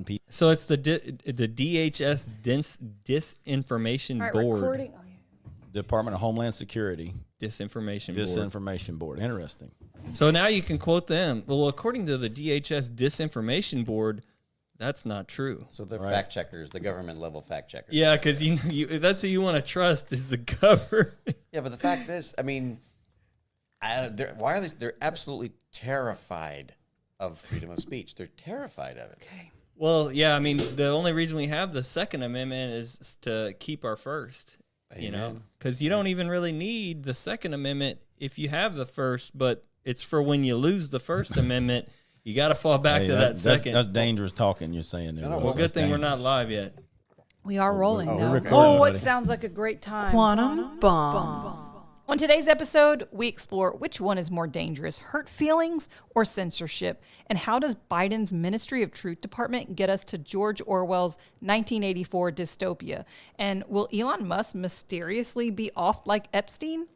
people. So it's the DHS Disinformation Board. Recording. Department of Homeland Security. Disinformation Board. Interesting. So now you can quote them. Well, according to the DHS Disinformation Board, that's not true. So they're fact checkers, the government level fact checkers. Yeah, because you that's who you want to trust is the government. Yeah, but the fact is, I mean, why are they? They're absolutely terrified of freedom of speech. They're terrified of it. Okay. Well, yeah, I mean, the only reason we have the Second Amendment is to keep our First. Amen. You know, because you don't even really need the Second Amendment if you have the First, but it's for when you lose the First Amendment. You got to fall back to that second. That's dangerous talking. You're saying. Well, good thing we're not live yet. We are rolling now. We're recording, it sounds like a great time. Quantum bombs. On today's episode, we explore which one is more dangerous, hurt feelings or censorship, and how does Biden's Ministry of Truth Department get us to George Orwell's 1984 dystopia? And will Elon Musk mysteriously be off like Epstein?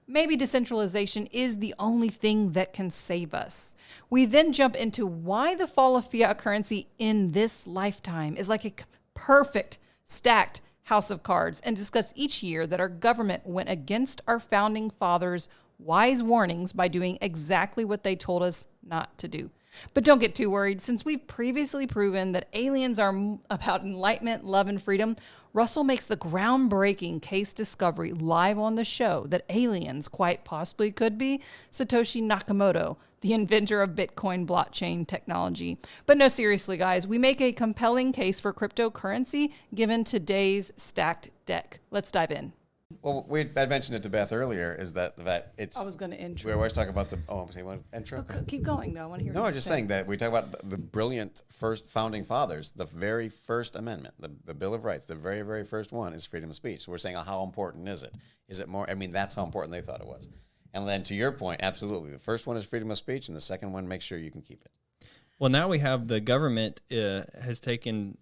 Maybe decentralization is the only thing that can save us. We then jump into why the fall of fiat currency in this lifetime is like a perfect stacked house of cards, and discuss each year that our government went against our founding fathers' wise warnings by doing exactly what they told us not to do. But don't get too worried, since we've previously proven that aliens are about enlightenment, love, and freedom. Russell makes the groundbreaking case discovery live on the show that aliens quite possibly could be Satoshi Nakamoto, the inventor of Bitcoin blockchain technology. But no, seriously, guys, we make a compelling case for cryptocurrency given today's stacked deck. Let's dive in. Well, I mentioned it to Beth earlier, is that it's... I was going to intro. We always talk about the... Oh, you want intro? Okay, keep going, though. I want to hear No, what I'm just saying that we talk about the brilliant first founding fathers, the very first amendment, the Bill of Rights, the very, very first one is freedom of speech. So we're saying, how important is it? Is it more... I mean, that's how important they thought it was. And then to your point, absolutely. The first one is freedom of speech, and the second one, make sure you can keep it. Well, now we have the government has taken...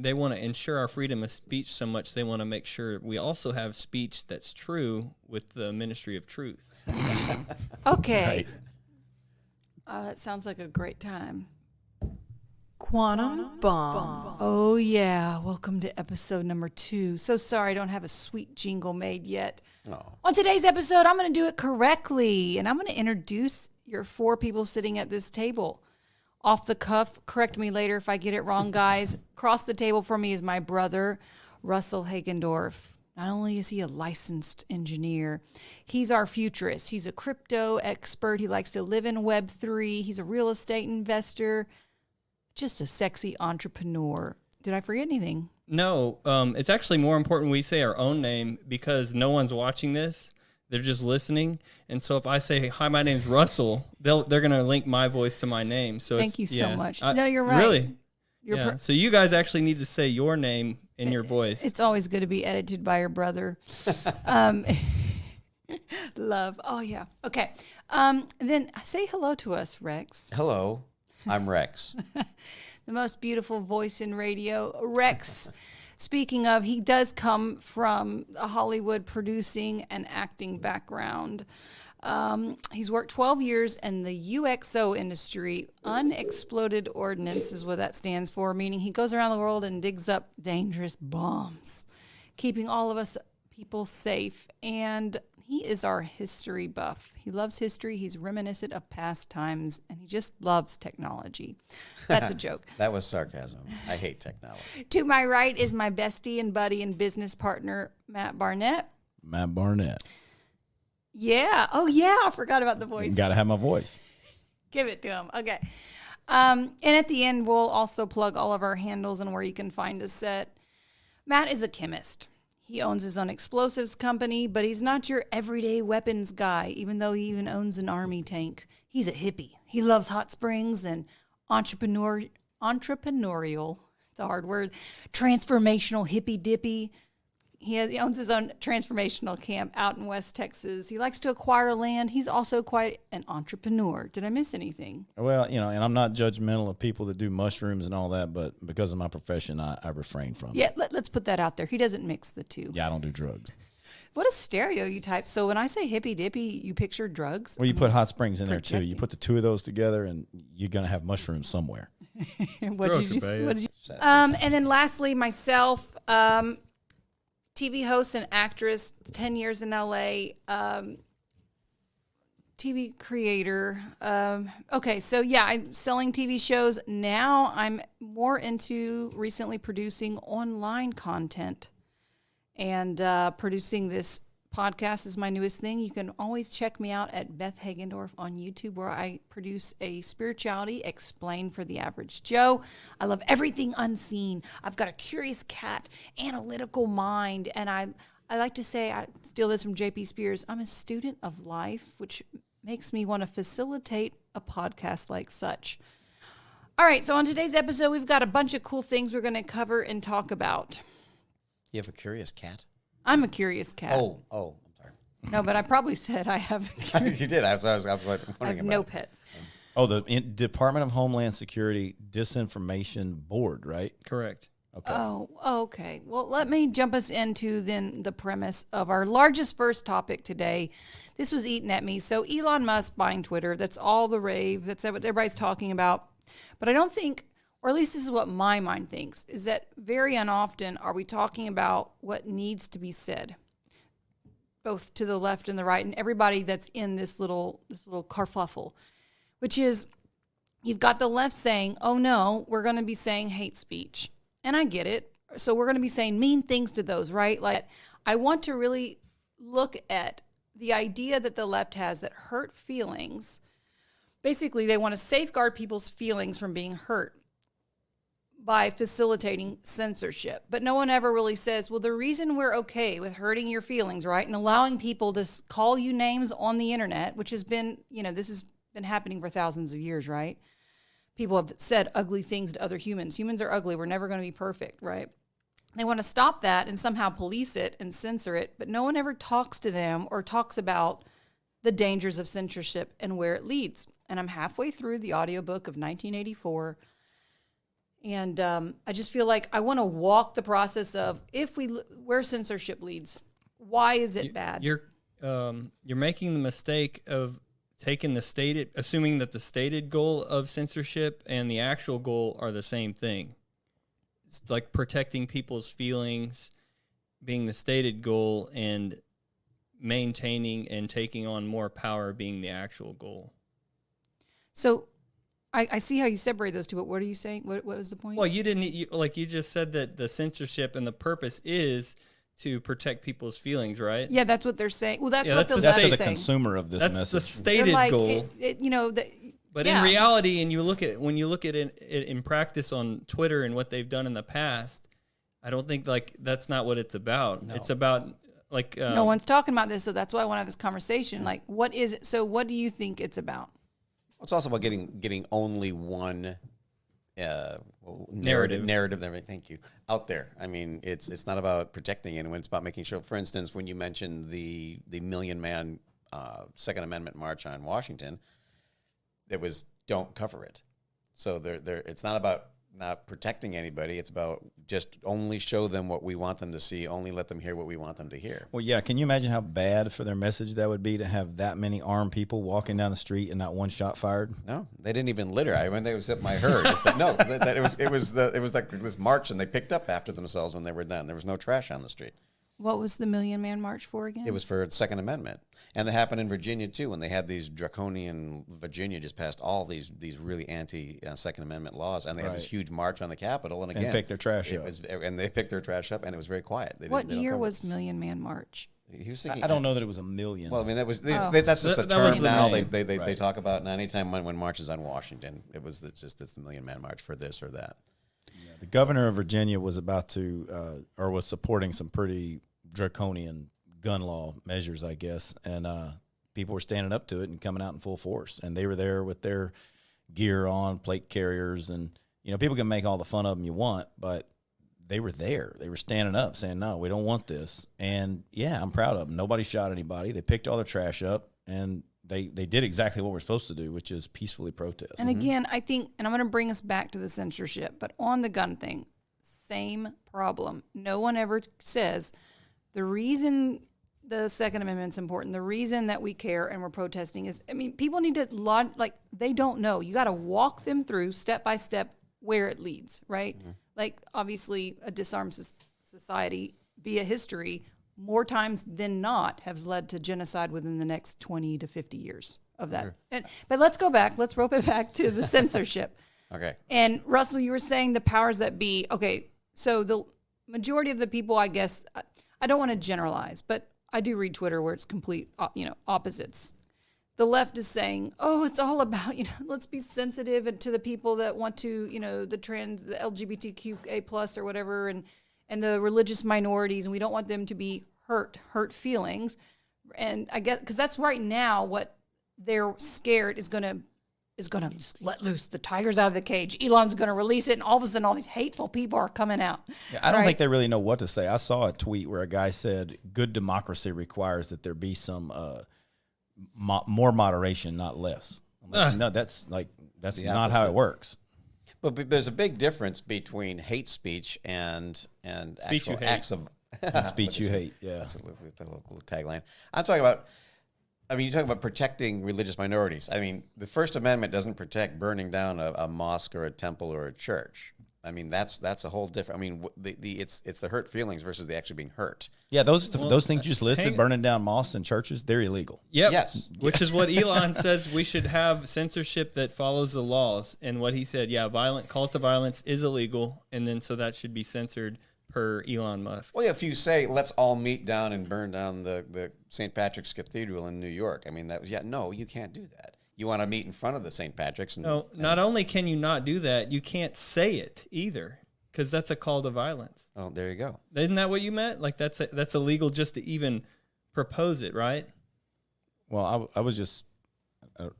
They want to ensure our freedom of speech so much they want to make sure we also have speech that's true with the Ministry of Truth. Okay. That sounds like a great time. Quantum bombs. Oh, yeah. Welcome to episode number 2. So sorry I don't have a sweet jingle made yet. Oh. On today's episode, I'm going to do it correctly, and I'm going to introduce your 4 people sitting at this table. Off the cuff, correct me later if I get it wrong, guys. Across the table from me is my brother, Russell Hagendorf. Not only is he a licensed engineer, he's our futurist. He's a crypto expert. He likes to live in Web3. He's a real estate investor, just a sexy entrepreneur. Did I forget anything? No, it's actually more important we say our own name because no one's watching this. They're just listening. And so if I say, hi, my name's Russell, they're going to link my voice to my name. So Thank you so much. No, you're right. Really? So you guys actually need to say your name in your voice. It's always good to be edited by your brother. Love. Oh, yeah. Okay. Then say hello to us, Rex. Hello, I'm Rex. The most beautiful voice in radio, Rex. Speaking of, he does come from a Hollywood producing and acting background. He's worked 12 years in the UXO industry. Unexploded ordnance is what that stands for, meaning he goes around the world and digs up dangerous bombs, keeping all of us people safe. And he is our history buff. He loves history. He's reminiscent of past times, and he just loves technology. That's a joke. That was sarcasm. I hate technology. To my right is my bestie and buddy and business partner, Matt Barnett. Matt Barnett. Yeah. Oh, yeah. I forgot about the voice. Got to have my voice. Give it to him. Okay. And at the end, we'll also plug all of our handles and where you can find us at. Matt is a chemist. He owns his own explosives company, but he's not your everyday weapons guy, even though he even owns an army tank. He's a hippie. He loves hot springs and entrepreneurial, it's a hard word, transformational hippie dippy. He owns his own transformational camp out in West Texas. He likes to acquire land. He's also quite an entrepreneur. Did I miss anything? Well, and I'm not judgmental of people that do mushrooms and all that, but because of my profession, I refrain from it. Yeah, let's put that out there. He doesn't mix the two. Yeah, I don't do drugs. What a stereotype. So when I say hippy dippy, you picture drugs? Well, you put hot springs in there too. projecting. You put the two of those together and you're going to have mushrooms somewhere. What Girl, did you? Cabello. What did you? And then lastly, myself, TV host and actress, 10 years in LA. TV creator. Okay, so yeah, I'm selling TV shows. Now I'm more into recently producing online content. And producing this podcast is my newest thing. You can always check me out at Beth Hagendorf on YouTube, where I produce a spirituality explained for the average Joe. I love everything unseen. I've got a curious cat, analytical mind, and I like to say, I steal this from J.P. Spears, I'm a student of life, which makes me want to facilitate a podcast like such. All right, so on today's episode, we've got a bunch of cool things we're going to cover and talk about. You have a curious cat? I'm a curious cat. Oh, I'm sorry. No, but I probably said I have. You did. I was wondering I have about no it. pets. Oh, the Department of Homeland Security Disinformation Board, right? Correct. Okay. Oh, okay. Well, let me jump us into then the premise of our largest first topic today. This was eaten at me. So Elon Musk buying Twitter, that's all the rave. That's what everybody's talking about. But I don't think, or at least this is what my mind thinks, is that very unoften are we talking about what needs to be said, both to the left and the right, and everybody that's in this little kerfuffle, which is you've got the left saying, oh no, we're going to be saying hate speech. And I get it. So we're going to be saying mean things to those, right? Like, I want to really look at the idea that the left has that hurt feelings. Basically, they want to safeguard people's feelings from being hurt by facilitating censorship. But no one ever really says, well, the reason we're okay with hurting your feelings, right, and allowing people to call you names on the internet, which has been, this has been happening for thousands of years, right? People have said ugly things to other humans. Humans are ugly. We're never going to be perfect, right? They want to stop that and somehow police it and censor it, but no one ever talks to them or talks about the dangers of censorship and where it leads. And I'm halfway through the audiobook of 1984, and I just feel like I want to walk the process of where censorship leads. Why is it bad? You're making the mistake of taking assuming that the stated goal of censorship and the actual goal are the same thing. It's like protecting people's feelings being the stated goal and maintaining and taking on more power being the actual goal. So I see how you separate those two, but what are you saying? What was the point? Well, you just said that the censorship and the purpose is to protect people's feelings, right? Yeah, that's what they're saying. Well, that's Yeah, what that's the That's left to is the saying. consumer of this That's message. the stated They're like, goal. But yeah. in reality, and when you look at it in practice on Twitter and what they've done in the past, I don't think that's not what it's about. No. It's about no one's talking about this, so that's why I want to have this conversation. Like, what is it? So, what do you think it's about? It's also about getting only one narrative. Thank you. Out there. I mean, it's not about protecting anyone. It's about making sure. For instance, when you mentioned the Million Man Second Amendment march on Washington, it was don't cover it. So it's not about not protecting anybody. It's about just only show them what we want them to see. Only let them hear what we want them to hear. Well, yeah. Can you imagine how bad for their message that would be to have that many armed people walking down the street and not one shot fired? No, they didn't even litter. When they was at my herd, it was like this march, and they picked up after themselves when they were done. There was no trash on the street. What was the Million Man March for again? It was for the Second Amendment. And it happened in Virginia, too, when they had these draconian, Virginia just passed all these really anti-Second Amendment laws, and they had this huge march on the Capitol. And again, picked their trash up. And they picked their trash up, and it was very quiet. What year was Million Man March? He was thinking, I don't know that it was a million. Well, I mean, that's just a That term was the now. name. They talk about, and anytime when marches on Washington, it's the Million Man March for this or that. Yeah, the governor of Virginia was about to, or was supporting some pretty draconian gun law measures, I guess, and people were standing up to it and coming out in full force, and they were there with their gear on, plate carriers, and people can make all the fun of them you want, but they were there. They were standing up saying, no, we don't want this. And yeah, I'm proud of them. Nobody shot anybody. They picked all their trash up, and they did exactly what we're supposed to do, which is peacefully protest. And again, I think, and I'm going to bring us back to the censorship, but on the gun thing, same problem. No one ever says the reason the Second Amendment's important, the reason that we care and we're protesting is, people need to, they don't know. You got to walk them through step by step where it leads, right? Like, obviously, a disarmed society via history, more times than not, has led to genocide within the next 20 to 50 years of that. But let's go back. Let's rope it back to the censorship. Okay. And Russell, you were saying the powers that be. Okay, so the majority of the people, I guess, I don't want to generalize, but I do read Twitter where it's complete, opposites. The left is saying, oh, it's all about, let's be sensitive and to the people that want to, the LGBTQA plus or whatever, and the religious minorities, and we don't want them to be hurt feelings. And I guess, because that's right now what they're scared is going to let loose the tigers out of the cage. Elon's going to release it, and all of a sudden all these hateful people are coming out. Yeah, I don't think they really know what to say. I saw a tweet where a guy said, good democracy requires that there be some more moderation, not less. I'm like, no, that's not how it works. But there's a big difference between hate speech and Speech actual you hate. acts of Speech you hate, yeah. That's the local tagline. I'm talking about. I mean, you're talking about protecting religious minorities. I mean, the First Amendment doesn't protect burning down a mosque or a temple or a church. I mean, that's a whole different. I mean, it's the hurt feelings versus the actually being hurt. Yeah, those things you just listed, hang- burning down mosques and churches, they're illegal. Yep. Yes. Which is what Elon says we should have censorship that follows the laws. And what he said, calls to violence is illegal, and then so that should be censored per Elon Musk. Well, if you say let's all meet down and burn down the St. Patrick's Cathedral in New York, I mean no, you can't do that. You want to meet in front of the St. Patrick's. No, not only can you not do that, you can't say it either, because that's a call to violence. Oh, there you go. Isn't that what you meant? Like that's illegal just to even propose it, right? Well, I was just.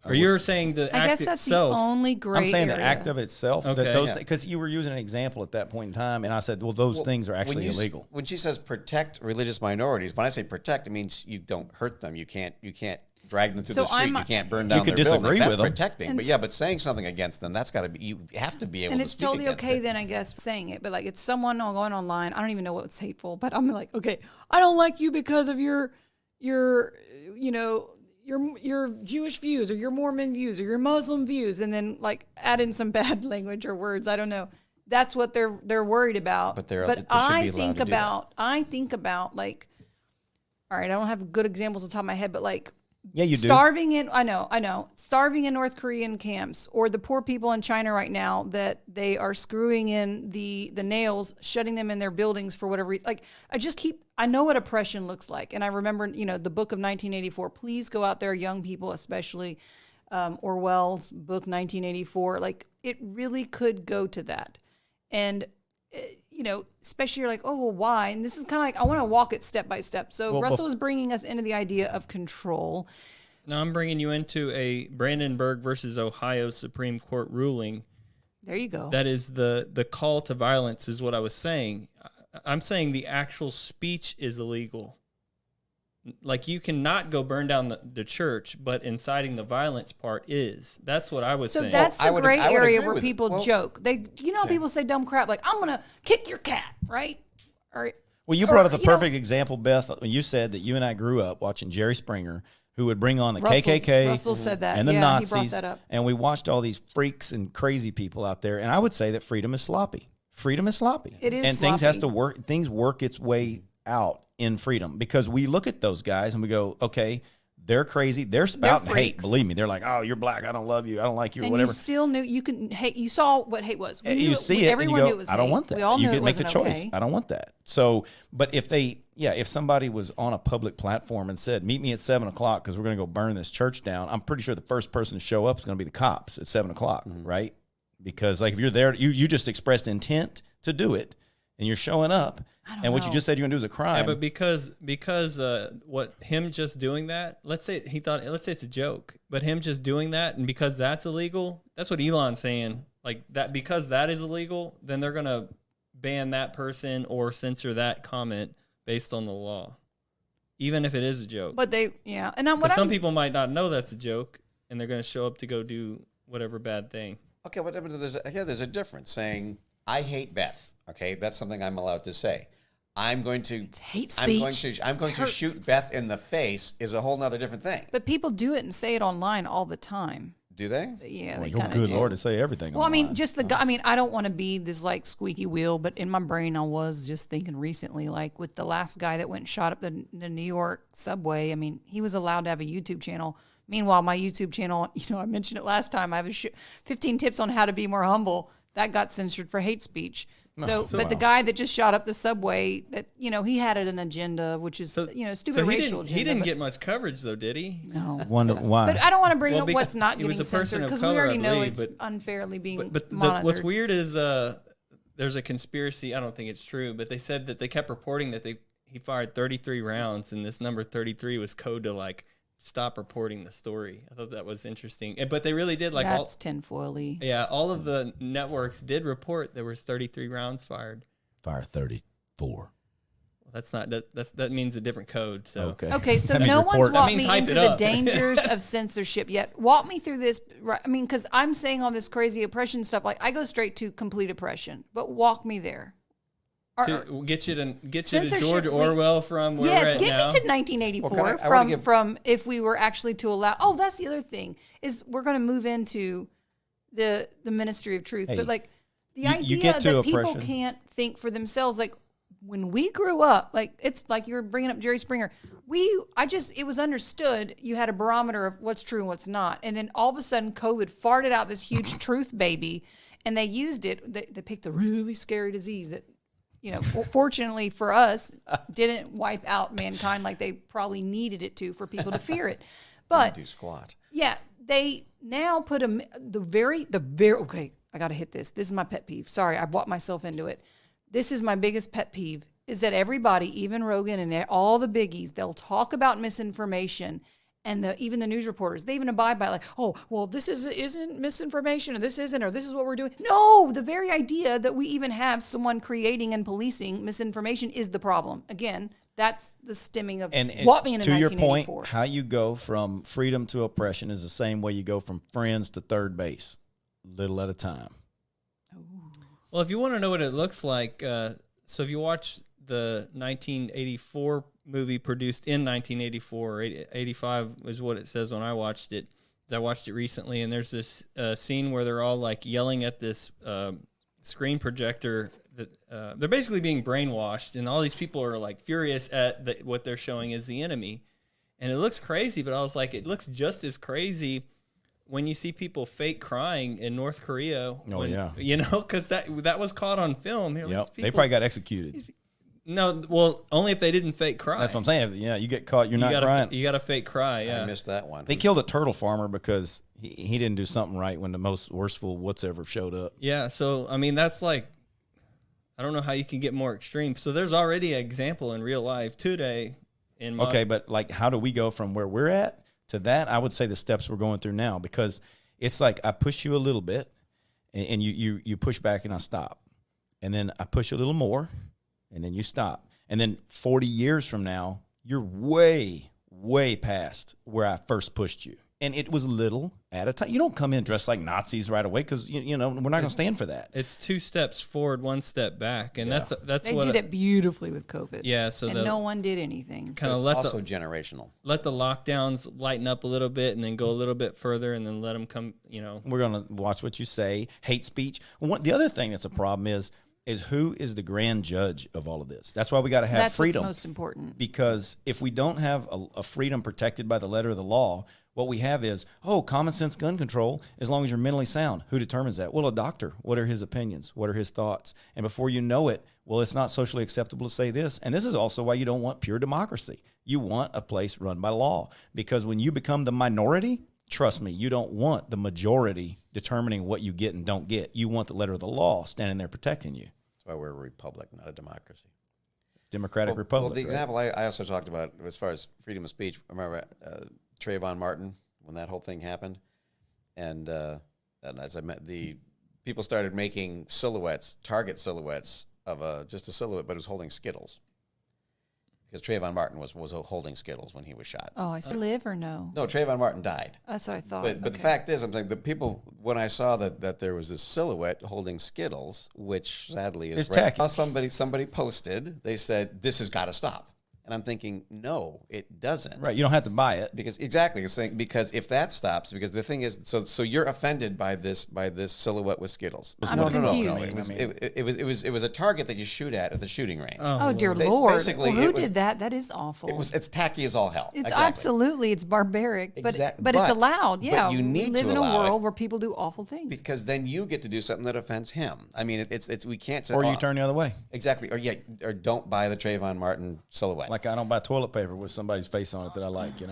Or you're saying the I act guess that's itself. the only gray I'm saying area. the act of itself. Okay. Because you were using an example at that point in time, and I said, well, those things are actually illegal. When she says protect religious minorities, when I say protect, it means you don't hurt them. You can't drag them to the street. You can't burn down You could their disagree buildings. with That's them. protecting. But saying something against them, that's got to be. You have to be able And to it's speak totally against okay it. then, I guess, saying it. But like, it's someone going online. I don't even know what's hateful, but I'm like, okay, I don't like you because of your Jewish views or your Mormon views or your Muslim views, and then like add in some bad language or words. I don't know. That's what they're worried about. But they should be I allowed think to do that. about like, all right, I don't have good examples on top of my head, but like, Yeah, you do. starving in starving in North Korean camps, or the poor people in China right now that they are screwing in the nails, shutting them in their buildings for whatever reason. Like, I know what oppression looks like, and I remember the book of 1984. Please go out there, young people, especially Orwell's book 1984. Like, it really could go to that, and especially you're like, oh, well, why? And this is kind of like, I want to walk it step by step. So Russell was bringing us into the idea of control. Now I'm bringing you into a Brandenburg versus Ohio Supreme Court ruling. There you go. That is the call to violence is what I was saying. I'm saying the actual speech is illegal. Like, you cannot go burn down the church, but inciting the violence part is. That's what I was saying. So that's the gray I would area agree where with it. people joke. People say dumb crap like, I'm going to kick your cat, right? Or, Well, you brought up the perfect example, Beth, when you said that you and I grew up watching Jerry Springer, who would bring on the KKK Russell said that. and the Yeah, Nazis, he brought that up. and we watched all these freaks and crazy people out there. And I would say that freedom is sloppy. Freedom is sloppy. It is and things sloppy. has to work. Things work its way out in freedom, because we look at those guys and we go, okay, they're crazy. They're spouting hate. freaks. Believe me, they're like, oh, you're black. I don't love you. I don't like you, or and whatever. you still knew you can hate. You saw what hate was. We knew You see it, and everyone you knew go, it was I don't hate. want that. We all You knew can it make the wasn't choice. okay. I don't want that. So, but if somebody was on a public platform and said, meet me at 7:00 because we're going to go burn this church down, I'm pretty sure the first person to show up is going to be the cops at 7:00, right? Because like if you're there, you just expressed intent to do it, and you're showing up, and what you just said you're going to do is a crime. Yeah, but because what him just doing that, let's say it's a joke, but him just doing that, and because that's illegal, that's what Elon's saying. Like that, because that is illegal, then they're gonna ban that person or censor that comment based on the law, even if it is a joke. But Some people might not know that's a joke, and they're gonna show up to go do whatever bad thing. Okay, but there's a difference. Saying I hate Beth. Okay, that's something I'm allowed to say. I'm going to hate speech. I'm going to shoot Beth in the face is a whole nother different thing. But people do it and say it online all the time. Do they? Yeah, Well, they your kind of good do. Lord to say everything. Well, I mean, online. just the guy. I mean, I don't want to be this like squeaky wheel, but in my brain, I was just thinking recently, like with the last guy that went and shot up the New York subway. I mean, he was allowed to have a YouTube channel. Meanwhile, my YouTube channel, I mentioned it last time. I have 15 tips on how to be more humble. That got censored for hate speech. So but the guy that just shot up the subway, that he had an agenda, which is stupid So racial agenda. he didn't but get much coverage though, did he? no. Wonder why. But I don't want to bring Well, up because what's not he was getting a person censored of because we color, already I know believe, it's unfairly being But monitored. what's weird is there's a conspiracy. I don't think it's true, but they said that they kept reporting that he fired 33 rounds, and this number 33 was code to like stop reporting the story. I thought that was interesting. But they really did like That's tinfoily. all of the networks did report there was 33 rounds fired. Fire 34. That's not that means a different code. So Okay, so That means no one's report. That walked means me hype into it the up. dangers of censorship yet. Walk me through this. I mean, because I'm saying all this crazy oppression stuff. Like I go straight to complete oppression, but walk me there. to get you to Censorship, George Orwell from where we're Yes, at get now. me to 1984 Well, I wanna give- from if we were actually to allow. Oh, that's the other thing is we're going to move into the ministry of truth, Hey, but like the you idea get to that people oppression. can't think for themselves, like. When we grew up, like it's like you're bringing up Jerry Springer. It was understood you had a barometer of what's true and what's not. And then all of a sudden COVID farted out this huge truth baby and they used it. They picked a really scary disease that, fortunately for us, didn't wipe out mankind like they probably needed it to for people to fear it. But do squat. yeah, they now put okay, I got to hit this. This is my pet peeve. Sorry, I bought myself into it. This is my biggest pet peeve is that everybody, even Rogan and all the biggies, they'll talk about misinformation and even the news reporters, they even abide by like, oh, well, this isn't misinformation or this isn't, or this is what we're doing. No, the very idea that we even have someone creating and policing misinformation is the problem. Again, that's the stemming of what me in to your 1984. point, how you go from freedom to oppression is the same way you go from friends to third base, little at a time. Well, if you want to know what it looks like, so if you watch the 1984 movie produced in 1984, 85 is what it says when I watched it. I watched it recently, and there's this scene where they're all like yelling at this screen projector. That they're basically being brainwashed, and all these people are like furious at what they're showing as the enemy. And it looks crazy, but I was like, it looks just as crazy when you see people fake crying in North Korea. Because that was caught on film. Yep. They probably got executed. No, well, only if they didn't fake cry. That's what I'm saying. Yeah, you get caught, you're not crying. You got a fake cry. Yeah, I missed that one. They killed a turtle farmer because he didn't do something right when the most worstful whatever showed up. Yeah, so I mean that's like, I don't know how you can get more extreme. So there's already an example in real life today. Okay, but like, how do we go from where we're at to that? I would say the steps we're going through now, because it's like I push you a little bit, and you push back, and I stop, and then I push a little more, and then you stop, and then 40 years from now, you're way, way past where I first pushed you. And it was little at a time. You don't come in dressed like Nazis right away because, we're not going to stand for that. It's 2 steps forward, 1 step back. And that's they what did it beautifully with COVID. Yeah, so and no one did anything. Kind of also generational. Let the lockdowns lighten up a little bit and then go a little bit further and then let them come, We're going to watch what you say, hate speech. The other thing that's a problem is who is the grand judge of all of this? That's why we got to have freedom. That's what's most important. Because if we don't have a freedom protected by the letter of the law, what we have is, common sense gun control as long as you're mentally sound. Who determines that? Well, a doctor. What are his opinions? What are his thoughts? And before you know it, well, it's not socially acceptable to say this. And this is also why you don't want pure democracy. You want a place run by law. Because when you become the minority, trust me, you don't want the majority determining what you get and don't get. You want the letter of the law standing there protecting you. That's why we're a republic, not a democracy. Democratic Republic. Well, the example I also talked about as far as freedom of speech, remember Trayvon Martin, when that whole thing happened? And as I met, the people started making target silhouettes of just a silhouette, but it was holding Skittles. Because Trayvon Martin was holding Skittles when he was shot. Oh, I see. Live or no? No, Trayvon Martin died. That's what I thought. But the fact is, I'm saying the people, when I saw that there was this silhouette holding Skittles, which sadly is It's tacky. somebody posted, they said, this has got to stop. And I'm thinking, no, it doesn't. Right. You don't have to buy it. Because exactly, it's saying, because if that stops, because the thing is, so you're offended by this silhouette with Skittles. I'm No. confused. It was a target that you shoot at the shooting range. Oh, dear Ba- Lord. basically, Well, who it was- did that? That is awful. It's tacky as all hell. It's Exactly. absolutely, it's barbaric, but Exactly. but it's But- allowed. but Yeah, you need we live to in a allow it. world where people do awful things. Because then you get to do something that offends him. I mean, it's we can't say, Or you oh, turn the other way. exactly, or don't buy the Trayvon Martin silhouette. Like I don't buy toilet paper with somebody's face on it that I like, Buy it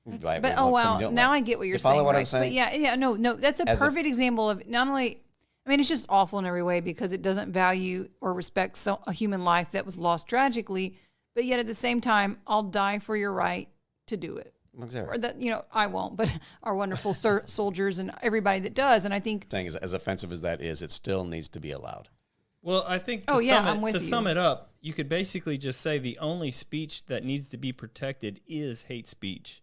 But with oh something wow, you don't now like. I get what you're You follow saying. what I'm Bryce. saying? But no, that's a As a- perfect example of not only. I mean, it's just awful in every way because it doesn't value or respect a human life that was lost tragically. But yet at the same time, I'll die for your right to do it. Exactly. Or that I won't, but our wonderful soldiers and everybody that does. And I think Saying as offensive as that is, it still needs to be allowed. Well, I think I'm to sum it up, you could basically just say the only speech that needs to be protected is hate speech.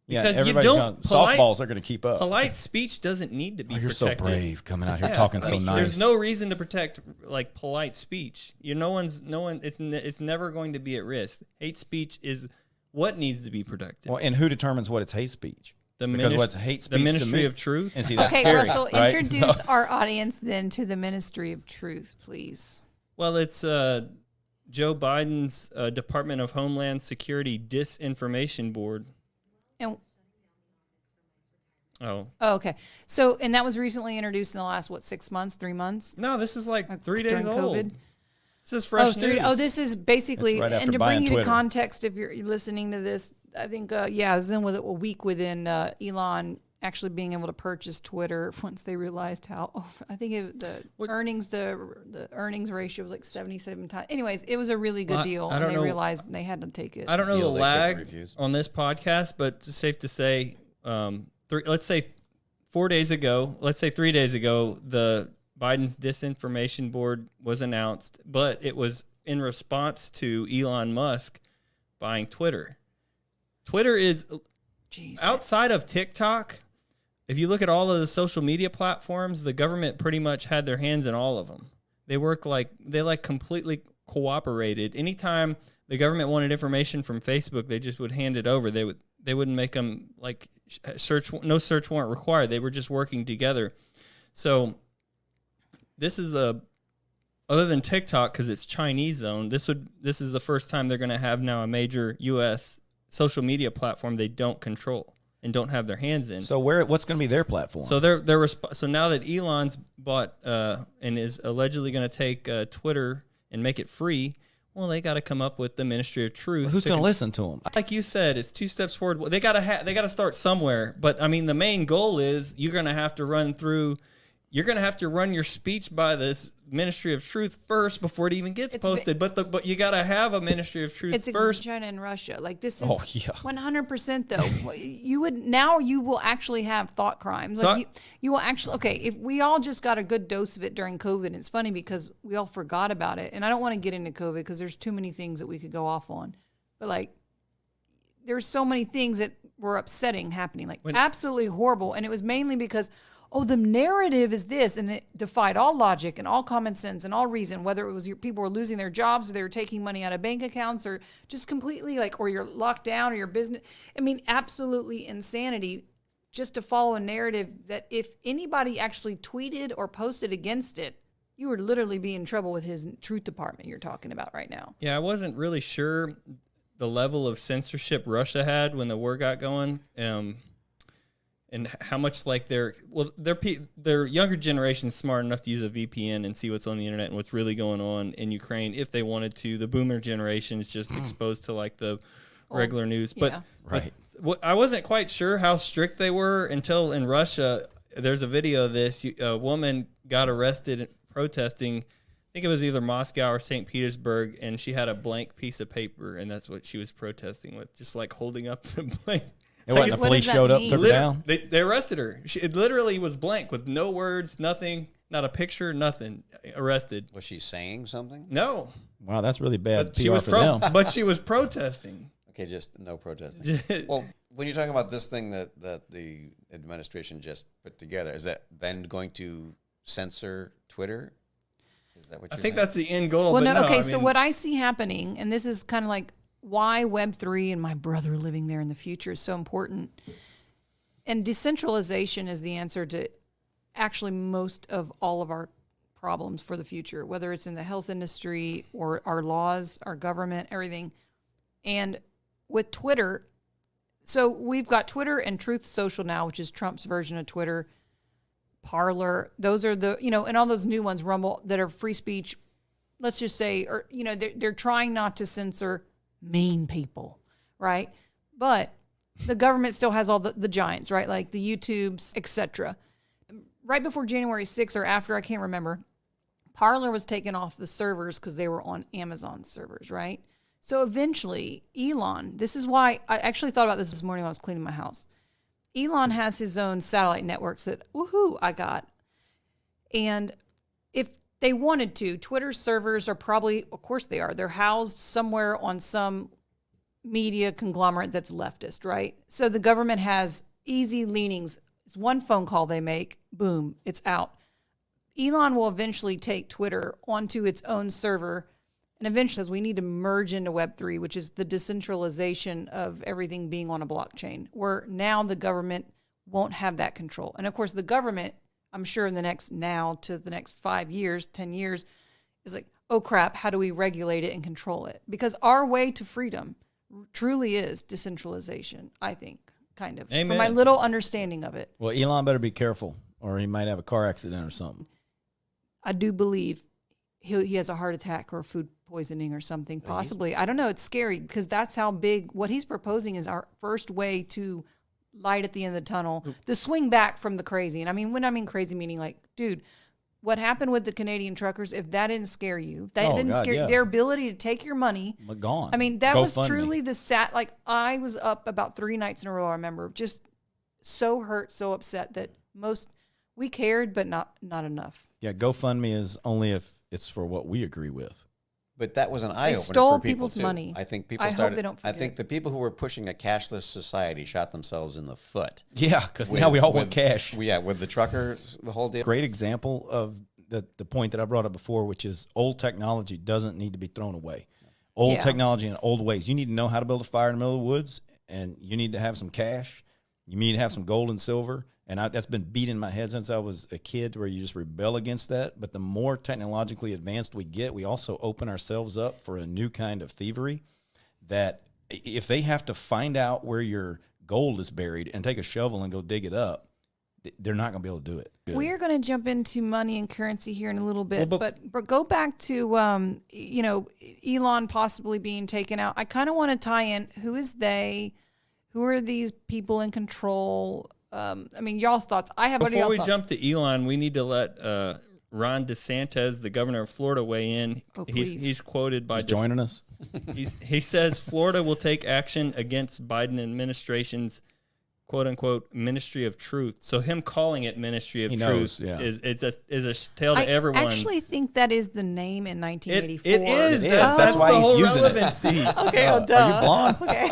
Yeah, Because everybody's polite, softballs are going to keep up. polite speech doesn't need to be You're so protected. brave coming out here Yeah, talking so like, nice. There's no reason to protect like polite speech. It's never going to be at risk. Hate speech is what needs to be protected. Well, and who determines what is hate speech? The Because minis- what's hate speech the Ministry to me, of Truth. And see, that's okay, scary, Russell, right? introduce So- our audience then to the Ministry of Truth, please. Well, it's Joe Biden's Department of Homeland Security Disinformation Board. And Oh. okay, so and that was recently introduced in the last 3 months, 3 months. No, this is like 3 days during old. COVID? This is fresh news. This is basically, It's right after and to buying bring you to Twitter. context, if you're listening to this, I think, it's then with a week within Elon actually being able to purchase Twitter once they realized how, I think the earnings ratio was like 77 times. Anyways, it was a really good Well, deal, I and don't they know- realized they had to take it. I don't know the Deal they couldn't lag refuse. on this podcast, but it's safe to say, let's say 4 days ago, let's say 3 days ago, the Biden's disinformation board was announced, but it was in response to Elon Musk buying Twitter. Twitter is Jeez. outside of TikTok. If you look at all of the social media platforms, the government pretty much had their hands in all of them. They completely cooperated. Anytime the government wanted information from Facebook, they just would hand it over. They wouldn't make them like no search warrant required. They were just working together. So this is other than TikTok, because it's Chinese owned, this is the first time they're going to have now a major U.S. social media platform they don't control and don't have their hands in. So what's going to be their platform? So so now that Elon's bought and is allegedly going to take Twitter and make it free, well, they got to come up with the Ministry of Truth. Who's going to listen to them? Like you said, it's 2 steps forward. They got to start somewhere. But I mean, the main goal is you're going to have to run your speech by this Ministry of Truth first before it even gets posted. But you got to have a Ministry of Truth It's first. China and Russia. Like this is Oh, yeah. 100% though. You will actually have thought crimes. Like you will actually, okay, if we all just got a good dose of it during COVID, and it's funny because we all forgot about it. And I don't want to get into COVID because there's too many things that we could go off on. But like there's so many things that were upsetting happening, like absolutely horrible. And it was mainly because the narrative is this, and it defied all logic and all common sense and all reason, whether it was people were losing their jobs or they were taking money out of bank accounts or just completely or you're locked down or your business. I mean, absolutely insanity just to follow a narrative that if anybody actually tweeted or posted against it, you would literally be in trouble with his truth department you're talking about right now. Yeah, I wasn't really sure the level of censorship Russia had when the war got going. And how much their younger generation is smart enough to use a VPN and see what's on the internet and what's really going on in Ukraine if they wanted to. The boomer generation is just exposed to the regular news. Yeah. But I wasn't quite sure how strict they were until in Russia, there's a video of this. A woman got arrested protesting. I think it was either Moscow or St. Petersburg, and she had a blank piece of paper, and that's what she was protesting with, just holding up the blank. It wasn't the what police does that showed up, mean? took her down. They arrested her. It literally was blank with no words, nothing, not a picture, nothing. Arrested. Was she saying something? No, Wow, that's really bad but PR for them. but she was protesting. Okay, just no protesting. Well, when you're talking about this thing that the administration just put together, is that then going to censor Twitter? Is that what I you're think saying? that's the end goal. Well, but no, okay. I So mean, what I see happening, and this is kind of like why Web3 and my brother living there in the future is so important. And decentralization is the answer to actually most of all of our problems for the future, whether it's in the health industry or our laws, our government, everything. And with Twitter, so we've got Twitter and Truth Social now, which is Trump's version of Twitter, Parler. Those are the, and all those new ones, Rumble, that are free speech. Let's just say, or, they're trying not to censor mean people, right? But the government still has all the giants, right? Like the YouTubes, etc. Right before January 6th or after, I can't remember, Parler was taken off the servers because they were on Amazon servers, right? So eventually, Elon, this is why I actually thought about this morning when I was cleaning my house. Elon has his own satellite networks that, I got. And if they wanted to, Twitter's servers are probably, of course they are, they're housed somewhere on some media conglomerate that's leftist, right? So the government has easy leanings. It's one phone call they make, boom, it's out. Elon will eventually take Twitter onto its own server, and eventually says we need to merge into Web3, which is the decentralization of everything being on a blockchain, where now the government won't have that control. And of course, the government, I'm sure in the next 5 years, 10 years, is like, oh crap, how do we regulate it and control it? Because our way to freedom truly is decentralization, I think, kind of. Amen. From my little understanding of it. Well, Elon better be careful, or he might have a car accident or something. I do believe he has a heart attack or food poisoning or something, possibly. I don't know. It's scary because that's how big what he's proposing is our first way to light at the end of the tunnel, the swing back from the crazy. And I mean, when I mean crazy, meaning like, dude, what happened with the Canadian truckers, if that didn't scare you, their ability to take your money. Gone. I mean, that was GoFundMe. truly like I was up about 3 nights in a row, I remember, just so hurt, so upset that we cared, but not enough. Yeah, GoFundMe is only if it's for what we agree with. But that was an eye opener stole for people people's too. money. I think people I hope started. they don't I forget. think the people who were pushing a cashless society shot themselves in the foot. Yeah, because now we all want cash. With the truckers, the whole deal. Great example of the point that I brought up before, which is old technology doesn't need to be thrown away. Old technology and old ways. You need to know how to build a fire in the middle of the woods, and you need to have some cash. You need to have some gold and silver. And that's been beat in my head since I was a kid, where you just rebel against that. But the more technologically advanced we get, we also open ourselves up for a new kind of thievery that if they have to find out where your gold is buried and take a shovel and go dig it up, they're not going to be able to do it. We are going to jump into money and currency here in a little bit, Well, but go back to Elon possibly being taken out. I kind of want to tie in who is they, who are these people in control. I mean, y'all's thoughts. Before we jump to Elon, we need to let Ron DeSantis, the governor of Florida, weigh in. Oh, please. He's quoted by joining us. He says Florida will take action against Biden administration's quote unquote Ministry of Truth. So him calling it Ministry of Truth is a tale to everyone. I actually think that is the name in 1984. It is. It is. That's That's why the he's whole using it. relevancy. Okay, Are you blonde? Okay,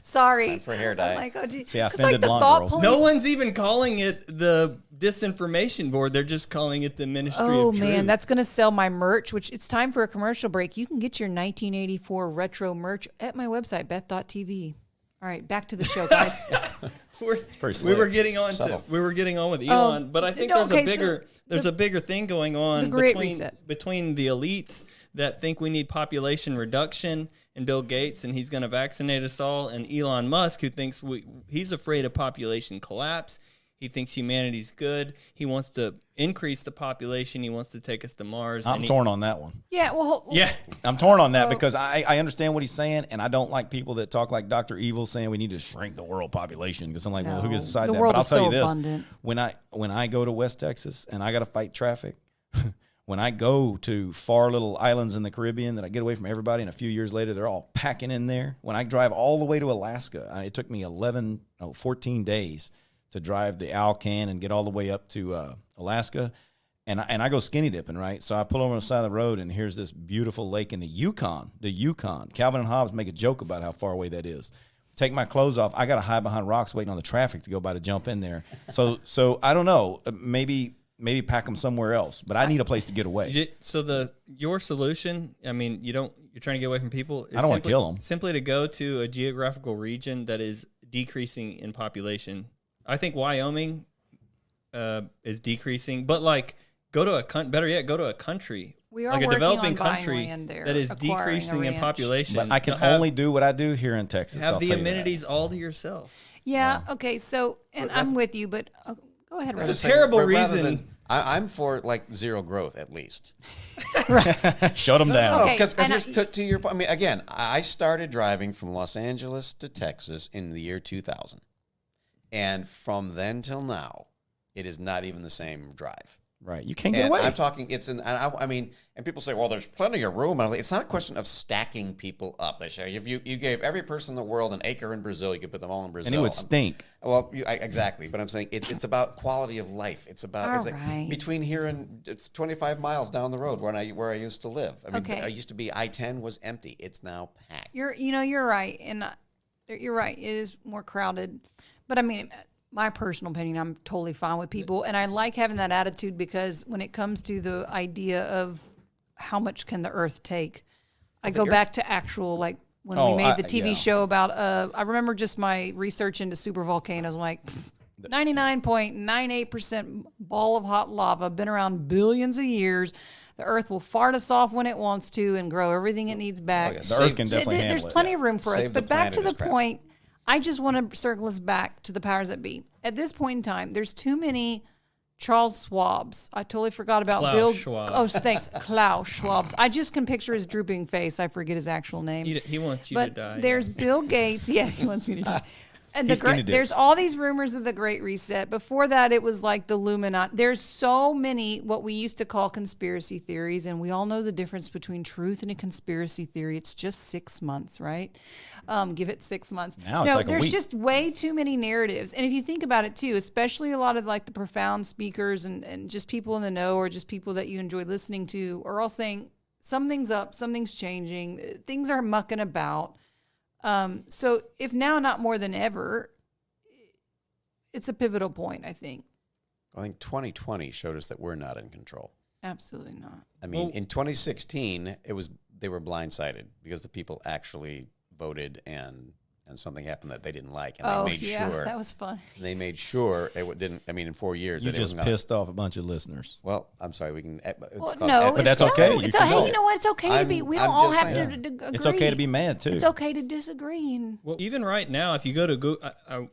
sorry. For hair dye. I'm like, oh, gee. See, I 'Cause, offended the blonde thought girls. police- No one's even calling it the disinformation board. They're just calling it the Ministry Oh of Truth. man, that's going to sell my merch, which it's time for a commercial break. You can get your 1984 retro merch at my website, beth.tv. All right, back to the show, guys. We were getting on with Elon, but I think no, there's okay, a bigger thing going on the Great Reset. between the elites that think we need population reduction, and Bill Gates, and he's going to vaccinate us all, and Elon Musk, who thinks he's afraid of population collapse. He thinks humanity's good. He wants to increase the population. He wants to take us to Mars. I'm torn on that one. Yeah, well, Yeah. I'm torn on that because I understand what he's saying, and I don't like people that talk like Dr. Evil saying we need to shrink the world population, because I'm like, well, who gets to decide The that? world But I'll is tell so you this. abundant. When I go to West Texas and I got to fight traffic, when I go to far little islands in the Caribbean that I get away from everybody, and a few years later they're all packing in there. When I drive all the way to Alaska, it took me 14 days to drive the Alcan and get all the way up to Alaska. And I go skinny dipping, right? So I pull over on the side of the road, and here's this beautiful lake in the Yukon. Calvin and Hobbes make a joke about how far away that is. Take my clothes off. I got to hide behind rocks waiting on the traffic to go by to jump in there. So I don't know. Maybe maybe pack them somewhere else. But I need a place to get away. So your solution, I mean, you're trying to get away from people. I don't want to kill them. Simply to go to a geographical region that is decreasing in population. I think Wyoming is decreasing, but like go to better yet, go to a country. We are like a working developing on buying country land there, that is acquiring a decreasing in ranch. population. But I can only do what I do here in Texas. have I'll the tell you that. amenities all to yourself. Yeah. Okay. So, and I'm with you, but go ahead, That's Rex. a terrible rather reason. than- I'm for like zero growth at least. Shut them down. Okay, Because and to your point, I mean, again, I started driving from Los Angeles to Texas in the year 2000. And from then till now, it is not even the same drive. Right. You can't get And away. I'm talking, I mean, and people say, well, there's plenty of room. And I'm like, it's not a question of stacking people up. They say, if you gave every person in the world an acre in Brazil, you could put them all in Brazil. and it would stink. Well, exactly. But I'm saying it's about quality of life. It's about All right. between here and it's 25 miles down the road where I used to live. I mean, Okay. I used to be I-10 was empty. It's now packed. You're right, and you're right. It is more crowded, but I mean, my personal opinion, I'm totally fine with people, and I like having that attitude because when it comes to the idea of how much can the Earth take, I go back to actual like when we made the TV show about. I remember just my research into super volcanoes. I'm like. 99.98% ball of hot lava, been around billions of years. The Earth will fart us off when it wants to and grow everything it needs back. yeah. The Earth can definitely handle There's it. plenty of room for us. Save the But back to planet the is crap. point, I just want to circle us back to the powers that be. At this point in time, there's too many Charles Schwabs. I totally forgot about Klaus Bill. Schwab. Oh, thanks, Klaus Schwabs. I just can picture his drooping face. I forget his actual name. He wants you But to die. there's Bill Gates. Yeah, he wants me to die. And He's skinny dips. there's all these rumors of the Great Reset. Before that, it was like the Illuminati. There's so many what we used to call conspiracy theories, and we all know the difference between truth and a conspiracy theory. It's just 6 months, right? Give it 6 months. Now it's like a there's week. just way too many narratives. And if you think about it too, especially a lot of like the profound speakers and just people in the know or just people that you enjoy listening to are all saying something's up, something's changing, things are mucking about. So if now not more than ever, it's a pivotal point, I think. I think 2020 showed us that we're not in control. Absolutely not. I mean, in 2016, they were blindsided because the people actually voted and something happened that they didn't like, and they made sure that was fun. they made sure didn't. I mean, in 4 years, You that just it wasn't pissed off a bunch of listeners. Well, I'm sorry. We can. It's Well, called no, but that's it's okay. No, You it's can hey, vote. you know what? It's okay to be. We don't I'm all just have saying. to agree. It's okay to be mad too. It's okay to disagree. And Well, even right now, if you go to Google, I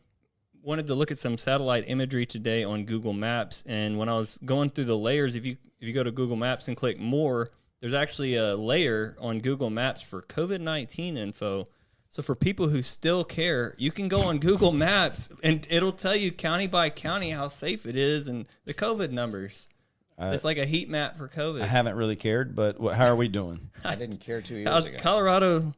wanted to look at some satellite imagery today on Google Maps, and when I was going through the layers, if you go to Google Maps and click more, there's actually a layer on Google Maps for COVID-19 info. So for people who still care, you can go on Google Maps and it'll tell you county by county how safe it is and the COVID numbers. It's like a heat map for COVID. I haven't really cared, but how are we doing? I didn't care 2 years How's ago. Colorado?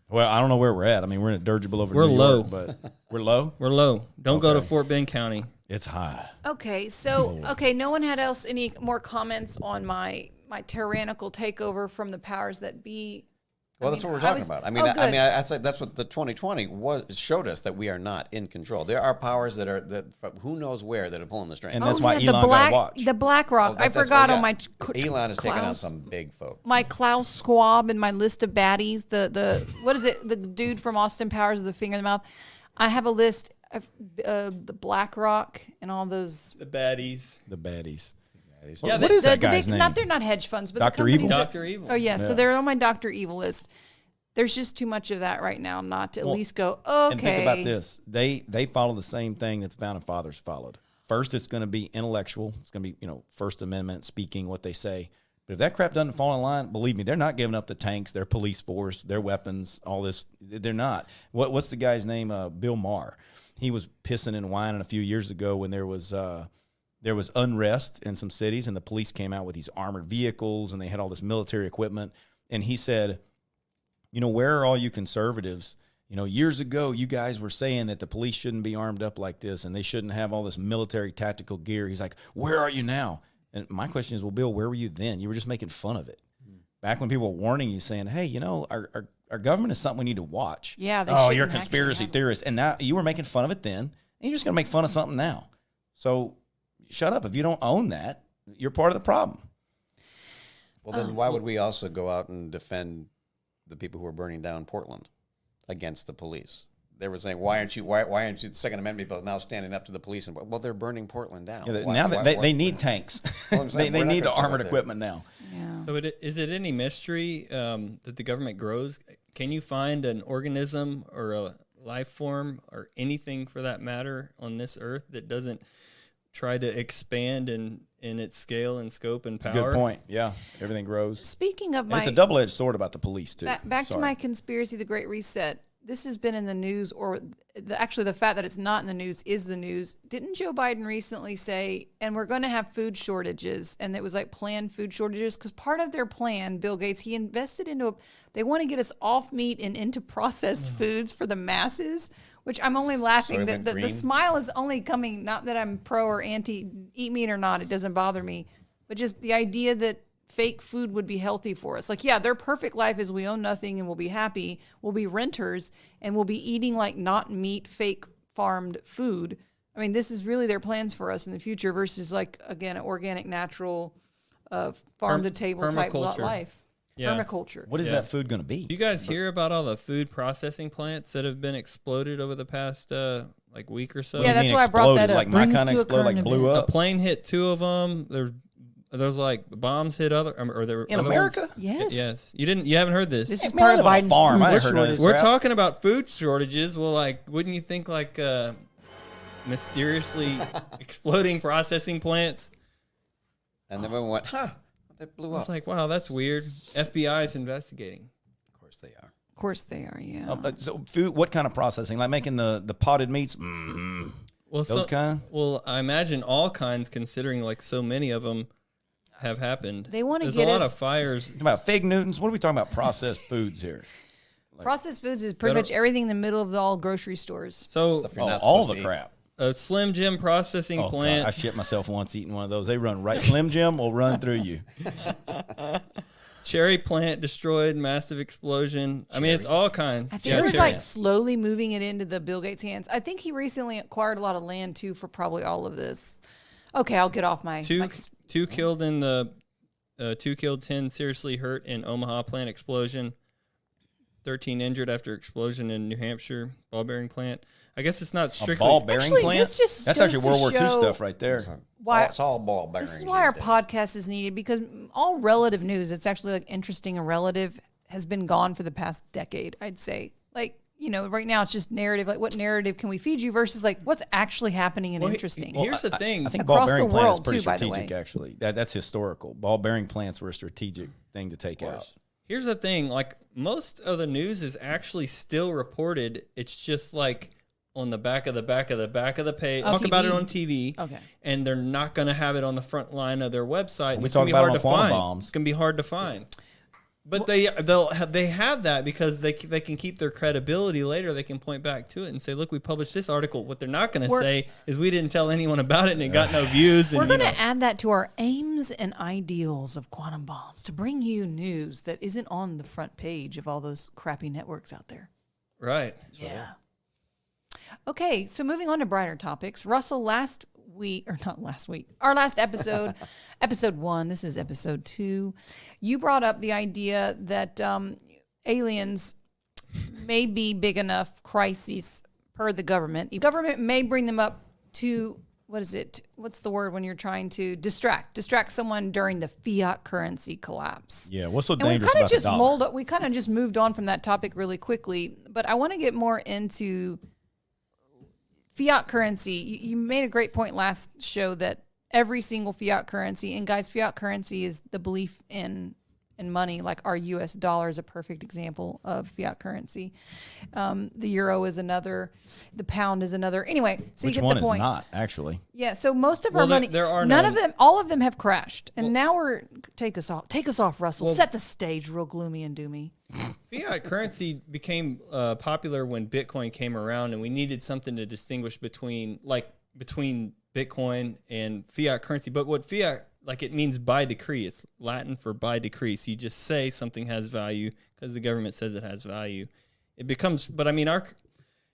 Well, I don't know where we're at. I mean, we're in a dirigible over We're New low. York, but we're low. We're low. Don't go to Okay. Fort Bend County. It's high. okay, so no one had any more comments on my tyrannical takeover from the powers that be. Well, that's what we're talking about. I mean, good. I said that's what the 2020 showed us, that we are not in control. There are powers that from who knows where that are pulling the strings. And that's why Elon gotta watch. The BlackRock. I That's forgot what- on my Elon is taking on Klaus. some big folk. My Klaus Schwab and my list of baddies. The what is it? The dude from Austin Powers with the finger in the mouth. I have a list of the BlackRock and all those. The baddies. The baddies. Yeah, What they- is that the guy's big, name? they're not hedge funds, but Dr. the companies Evil? that- Dr. Evil. Oh yes, so they're on my Dr. Evil list. There's just too much of that right now not to at least go, okay. And think about this. They follow the same thing that the founding fathers followed. First, it's going to be intellectual. It's going to be, First Amendment, speaking what they say. But if that crap doesn't fall in line, believe me, they're not giving up the tanks, their police force, their weapons, all this. They're not. What's the guy's name? Bill Maher. He was pissing and whining a few years ago when there was unrest in some cities, and the police came out with these armored vehicles, and they had all this military equipment. And he said, where are all you conservatives? Years ago, you guys were saying that the police shouldn't be armed up like this, and they shouldn't have all this military tactical gear. He's like, where are you now? And my question is, well, Bill, where were you then? You were just making fun of it. Back when people were warning you, saying, hey, our government is something we need to watch. Yeah, they oh, shouldn't you're a actually conspiracy have it. theorist. And now you were making fun of it then, and you're just going to make fun of something now. So shut up. If you don't own that, you're part of the problem. Well, then why would we also go out and defend the people who are burning down Portland against the police? They were saying, why aren't you the Second Amendment people now standing up to the police? And well, they're burning Portland down. Yeah, now they need tanks. Well, I'm saying, they we're not need gonna stand armored with it. equipment now. Yeah. So is it any mystery that the government grows? Can you find an organism or a life form or anything for that matter on this earth that doesn't try to expand in its scale and scope and power? Good point. Yeah, everything grows. Speaking of And it's a double-edged sword about the police too. back to Sorry. my conspiracy, the Great Reset. This has been in the news, or actually the fact that it's not in the news is the news. Didn't Joe Biden recently say, and we're going to have food shortages, and it was like planned food shortages? Because part of their plan, Bill Gates, he invested into they want to get us off meat and into processed foods for the masses, which I'm only laughing. Soylent The Green. smile is only coming, not that I'm pro or anti, eat meat or not, it doesn't bother me, but just the idea that fake food would be healthy for us. Like, yeah, their perfect life is we own nothing and we'll be happy. We'll be renters and we'll be eating like not meat, fake farmed food. I mean, this is really their plans for us in the future versus like, again, an organic, natural, farm to table type permaculture. life. Yeah. Permaculture. What is Yeah. that food going to be? Do you guys hear about all the food processing plants that have been exploded over the past like week or so? Yeah, You that's mean why I brought that exploded, up. like my Brings kind of to a explode, like current blew event. up A plane hit 2 of them. There's like bombs hit other or there were in other America. ones. Yes. Yes. You haven't heard this. This is Man, I part of live on a Biden's farm. food I heard of shortage. this. We're crap. talking about food shortages. Well, like, wouldn't you think like mysteriously exploding processing plants? And then we went, that blew I was up. like, wow, that's weird. FBI is investigating. Of course they are. Of course they are, yeah. So food, what kind of processing? Like making the potted meats? Well, Those kind? Well, I imagine all kinds, considering like so many of them have happened. They wanna There's get a lot us- of fires. Talking about fig Newtons? What are we talking about? Processed foods here? Processed foods is pretty much everything in the middle of all grocery stores. So Stuff you're not all supposed the to eat. crap. a Slim Jim processing Oh, God, plant. I shit myself once eating one of those. They run right. Slim Jim will run through you. Cherry plant destroyed, massive explosion. I mean, it's all kinds. I think we're cherry. like slowly moving it into the Bill Gates hands. I think he recently acquired a lot of land too for probably all of this. Okay, I'll get off my. Two killed in the 2 killed, 10 seriously hurt in Omaha plant explosion. 13 injured after explosion in New Hampshire ball bearing plant. I guess it's not A strictly ball bearing Actually, plant? this just That's goes actually to World War II show- stuff right there. Why- It's all ball bearings. This is why our these days. podcast is needed because all relative news, it's actually like interesting and relative, has been gone for the past decade, I'd say. Like, right now it's just narrative. Like, what narrative can we feed you versus like what's actually happening and Well, interesting? Here's the thing. I think Across ball the bearing plant is world, pretty too, by the strategic, way. actually. That's historical. Ball bearing plants were a strategic thing to take out. Here's the thing, like most of the news is actually still reported. It's just like on the back of the page. On Talk about it TV? on TV. Okay. And they're not going to have it on the front line of their website. We It's talk going to be about hard it to on quantum find. bombs. It's going to be hard to find. But they have that because they can keep their credibility later. They can point back to it and say, "Look, we published this article." What they're not going to say is, "We didn't tell anyone about it and it got no views." We're And, going to add that to our aims and ideals of quantum bombs to bring you news that isn't on the front page of all those crappy networks out there. right. Yeah. Okay, so moving on to brighter topics. Russell, our last episode, episode 1, this is episode 2, you brought up the idea that aliens may be big enough crises per the government. The government may bring them up to, what's the word when you're trying to distract someone during the fiat currency collapse. Yeah, what's so And we dangerous kind about of the dollar? we kind of just moved on from that topic really quickly, but I want to get more into fiat currency. You made a great point last show that every single fiat currency, and guys, fiat currency is the belief in money. Like our U.S. dollar is a perfect example of fiat currency. The euro is another. The pound is another. Anyway, so Which you get one the is point. not, actually? Yeah, so most of our Well, money, there are none none. of them, all of them have crashed, and now take us off, Russell. Set the stage, real gloomy and doomy. Fiat currency became popular when Bitcoin came around, and we needed something to distinguish between Bitcoin and fiat currency. But what fiat, it means by decree. It's Latin for by decree. So you just say something has value because the government says it has value. It becomes, but I mean,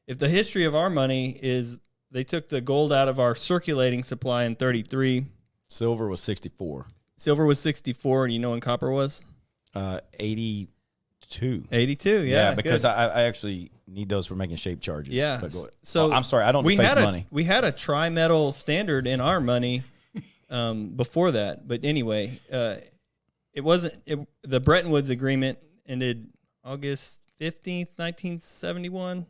if the history of our money is they took the gold out of our circulating supply in 1933 Silver was 64. Silver was 64, and you know when copper was? 82. 82, yeah. Because good. I actually need those for making shape charges. Yeah. But go ahead. So I'm sorry, I don't face money. We had a tri-metal standard in our money before that. But anyway, it wasn't the Bretton Woods Agreement ended August 15th, 1971.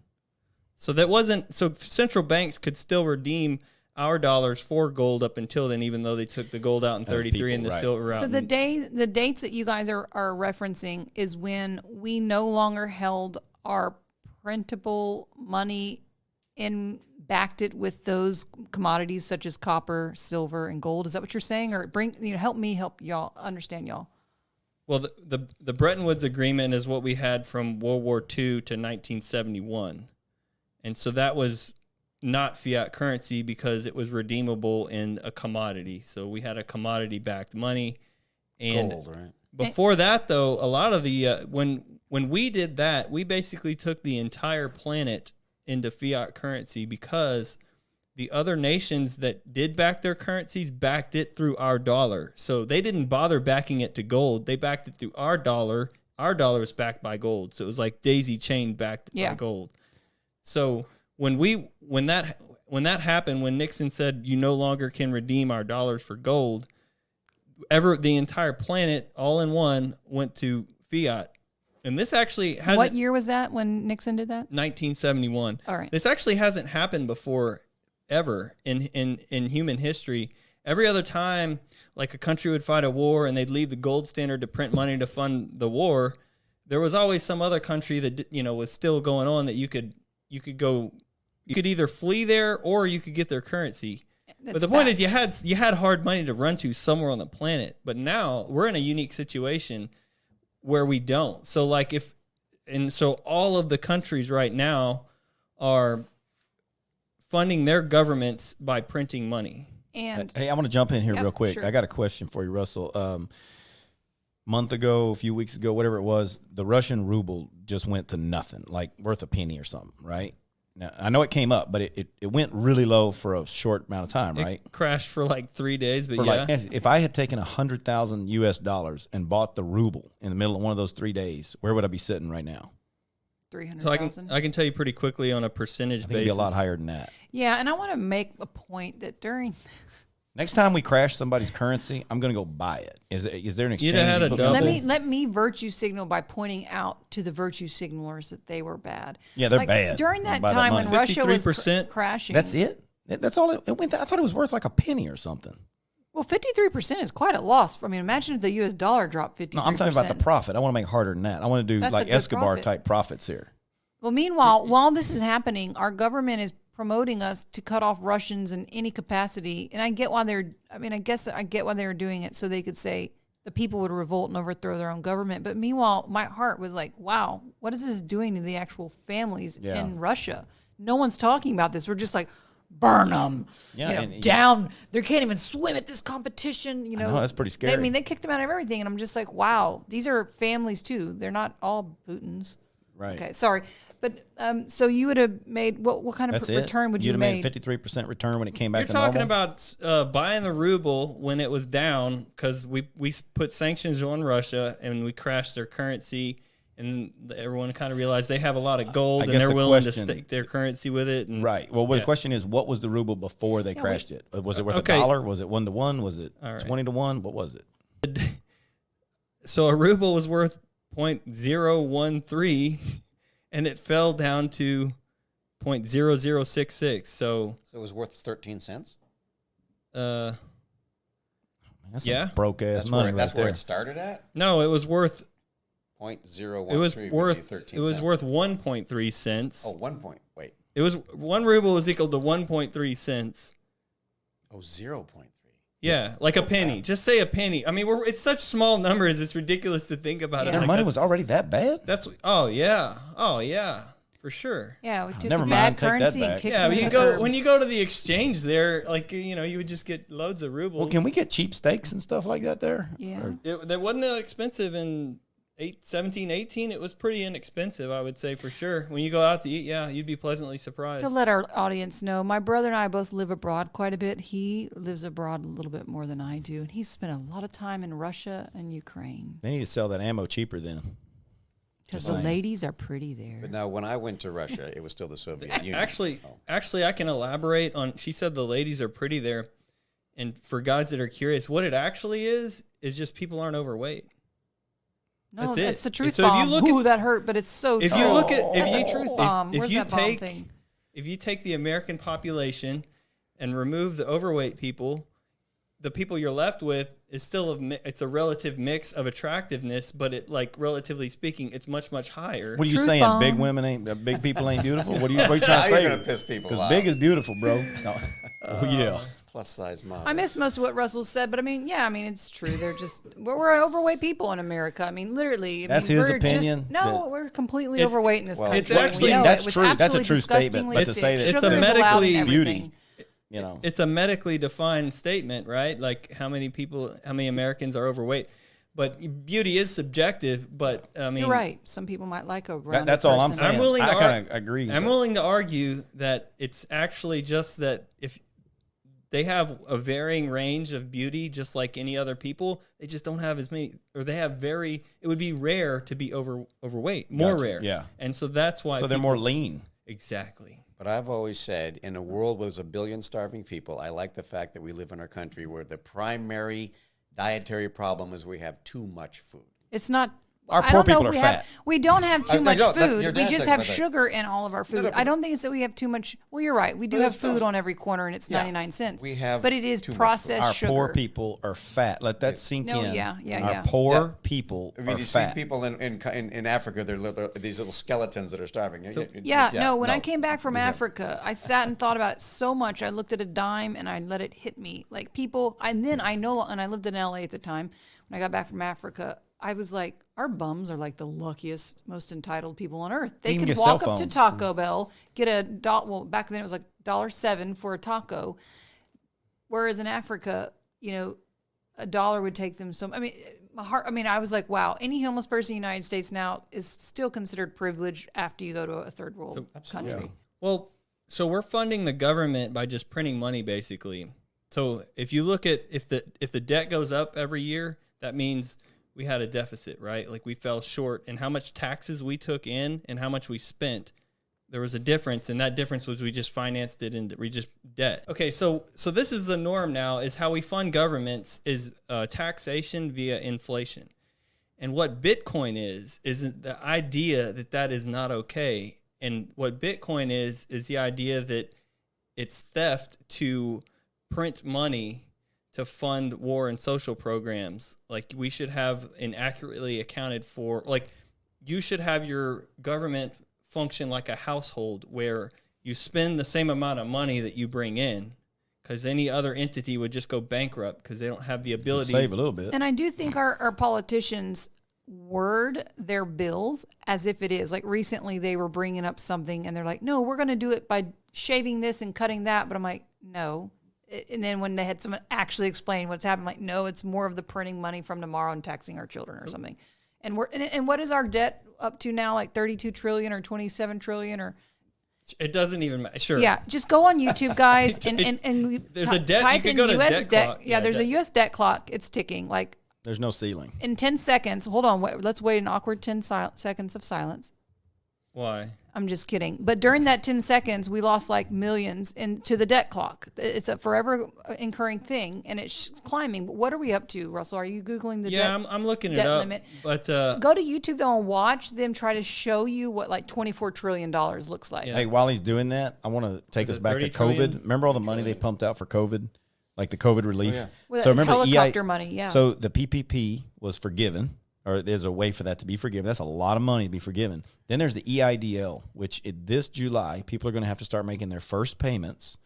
So that wasn't so central banks could still redeem our dollars for gold up until then, even though they took the gold out in 33 and the silver out. So the dates that you guys are referencing is when we no longer held our printable money and backed it with those commodities such as copper, silver, and gold. Is that what you're saying? Or help me help y'all understand y'all. Well, the Bretton Woods Agreement is what we had from World War II to 1971. And so that was not fiat currency because it was redeemable in a commodity. So we had a commodity-backed money. And Gold, right? before that, though, a lot of the when we did that, we basically took the entire planet into fiat currency because the other nations that did back their currencies backed it through our dollar. So they didn't bother backing it to gold. They backed it through our dollar. Our dollar was backed by gold. So it was like daisy chain backed by gold. So when that happened, when Nixon said you no longer can redeem our dollars for gold, the entire planet all in one went to fiat. And this actually hasn't. What year was that when Nixon did that? 1971. All right. This actually hasn't happened before ever in human history. Every other time, like a country would fight a war and they'd leave the gold standard to print money to fund the war, there was always some other country that was still going on that you could either flee there or you could get their currency. But the point is you had hard money to run to somewhere on the planet. But now we're in a unique situation where we don't. So so all of the countries right now are funding their governments by printing money. And hey, I want to jump in here real quick. sure. I got a question for you, Russell. Month ago, a few weeks ago, whatever it was, the Russian ruble just went to nothing, like worth a penny or something, right? Now, I know it came up, but it went really low for a short amount of time, right? It crashed for like 3 days, but yeah. If I had taken $100,000 US and bought the ruble in the middle of one of those 3 days, where would I be sitting right now? 300,000. So I can tell you pretty quickly on a percentage I think basis. it'd be a lot higher than that. Yeah, and I want to make a point that during Next time we crash somebody's currency, I'm going to go buy it. Is there an exchange? You'd have had a you put me double. on? let me virtue signal by pointing out to the virtue signalers that they were bad. Yeah, they're bad. During that By the time when money. Russia was 53%. crashing. That's it? That's all it went. I thought it was worth like a penny or something. Well, 53% is quite a loss. I mean, imagine if the U.S. dollar dropped 53%. No, I'm talking about the profit. I want to make harder than that. I want to do That's a like good Escobar profit. type profits here. Well, meanwhile, while this is happening, our government is promoting us to cut off Russians in any capacity. And I get why I guess I get why they were doing it, so they could say the people would revolt and overthrow their own government. But meanwhile, my heart was like, wow, what is this doing to the actual families in Russia? No one's talking about this. We're just like, burn them. Yeah, down. They can't even swim at this competition. I know, that's pretty scary. They kicked them out of everything. And I'm just like, wow, these are families too. They're not all Putins. Right. Okay, sorry. But so you would have made, what kind of return would you have made? You'd have made 53% return when it came back You're to talking normal? about buying the ruble when it was down because we put sanctions on Russia and we crashed their currency, and everyone kind of realized they have a lot of gold and they're willing to stake their currency with it. And, right. Well, the question is, what was the ruble before they crashed it? Was it worth Okay. $1? Was it 1-to-1? Was it All right. 20-to-1? What was it? So a ruble was worth 0.013, and it fell down to 0.0066. So it was worth 13 cents. That's Yeah. some broke ass That's money where right that's there. where it started at. no, it was worth 0.013. it was would be worth 13 it was cents. worth 1.3 cents. Oh, 1 point. Wait. It was 1 ruble was equal to 1.3 cents. Oh, 0.3. Yeah, like a penny. Just say a penny. I mean, it's such small numbers. It's ridiculous to think about it. Their Like money that. was already that bad? Oh yeah, for sure. Yeah, we took never the mind, bad take that currency and back. kicked Yeah, them in the curb. when you go to the exchange there, like you would just get loads of rubles. Well, can we get cheap steaks and stuff like that there? Yeah. Or- That wasn't expensive in 17, 18, it was pretty inexpensive, I would say, for sure. When you go out to eat, yeah, you'd be pleasantly surprised. To let our audience know, my brother and I both live abroad quite a bit. He lives abroad a little bit more than I do, and he's spent a lot of time in Russia and Ukraine. They need to sell that ammo cheaper then. Because Just the saying. ladies are pretty there. But now, when I went to Russia, it was still the Soviet Union. Actually, Oh. actually, I can elaborate on. She said the ladies are pretty there, and for guys that are curious, what it actually is just people aren't overweight. No, That's it. it's a truth So if you bomb. look at- Ooh, that hurt, but it's so If true. you look at That's if you a truth bomb. if Where's you that bomb take thing? if you take the American population and remove the overweight people, the people you're left with is still it's a relative mix of attractiveness, but it, like, relatively speaking, it's much higher. What are you Truth saying? bomb. Big women ain't, big people ain't beautiful? What are you trying to Now say? you're gonna piss people Because off. big is beautiful, bro. No. Oh, yeah. Plus size model. I missed most of what Russell said, but I mean, yeah, I mean, it's true. They're just we're overweight people in America. I mean, literally. I That's mean, his we're opinion, Just, no, that- we're completely It's- overweight in this well, country. it's actually- We know that's it. It was true. That's a absolutely true statement, disgustingly but to say sick. that- It's Sugar a is allowed in medically- Beauty. everything. You know. It's a medically defined statement, right? Like how many Americans are overweight. But beauty is subjective. But I mean, You're right. Some people might like a rounded That's all I'm person. saying. I'm willing to I kind of agree. I'm willing to argue that it's actually just that if they have a varying range of beauty, just like any other people, they just don't have as many, or they have it would be rare to be overweight, more Gotcha. rare. Yeah. And so that's why. So they're more lean. Exactly. But I've always said, in a world where there's a billion starving people, I like the fact that we live in a country where the primary dietary problem is we have too much food. It's not. Our I poor don't know people if are we fat. have. We don't have too much no, that- food. your We dad's just talking have about that. sugar in all of our food. no, I don't think it's that we have too much. Well, you're right. We do But have it's still- food on every corner, and it's Yeah. 99 cents. We have but it is too much food. processed Our sugar. poor people are fat. Let that sink No, in. yeah, Our yeah. poor Yeah. people I mean, are you fat. see people in Africa, they're these little skeletons that are starving. Yeah, no, when I came back from Africa, I sat and thought about it so much. I looked at a dime and I let it hit me. Like people, and then I know, and I lived in LA at the time. When I got back from Africa, I was like, our bums are like the luckiest, most entitled people on earth. They even can get walk cell up to phones. Taco Bell, get a well, back then it was like $1.07 for a taco. Whereas in Africa, you know, $1 would take them so. I mean, my heart. I mean, I was like, wow. Any homeless person in the United States now is still considered privileged after you go to a third world country. Well, so we're funding the government by just printing money, basically. So if you look at if the debt goes up every year, that means we had a deficit, right? Like we fell short, and how much taxes we took in and how much we spent, there was a difference, and that difference was we just financed it into just debt. Okay, so this is the norm now, is how we fund governments is taxation via inflation. And what Bitcoin is the idea that is not okay. And what Bitcoin is the idea that it's theft to print money to fund war and social programs. Like we should have an accurately accounted for, like you should have your government function like a household where you spend the same amount of money that you bring in, because any other entity would just go bankrupt because they don't have the ability. Save a little bit. And I do think our politicians word their bills as if it is. Like recently they were bringing up something and they're like, no, we're going to do it by shaving this and cutting that. But I'm like, no. And then when they had someone actually explain what's happening, like, no, it's more of the printing money from tomorrow and taxing our children or something. And and what is our debt up to now? Like 32 trillion or 27 trillion or? It doesn't even matter. Sure. Yeah, just go on YouTube, guys, and there's a debt. type You in can go to US debt debt. clock. Yeah, there's a debt. U.S. debt clock. It's ticking. Like There's no ceiling. in 10 seconds. Hold on. Let's wait an awkward 10 seconds of silence. Why? I'm just kidding. But during that 10 seconds, we lost like millions to the debt clock. It's a forever incurring thing, and it's climbing. But what are we up to, Russell? Are you Googling the debt? I'm looking it debt up. limit. But Go to YouTube, though, and watch them try to show you what like $24 trillion looks like. Yeah. Hey, while he's doing that, I want to take Was us it back to 30 COVID. trillion? Remember all the money they pumped out for COVID, like the COVID relief. yeah. Well, So remember helicopter money, yeah. So the PPP was forgiven, or there's a way for that to be forgiven. That's a lot of money to be forgiven. Then there's the EIDL, which this July people are going to have to start making their first payments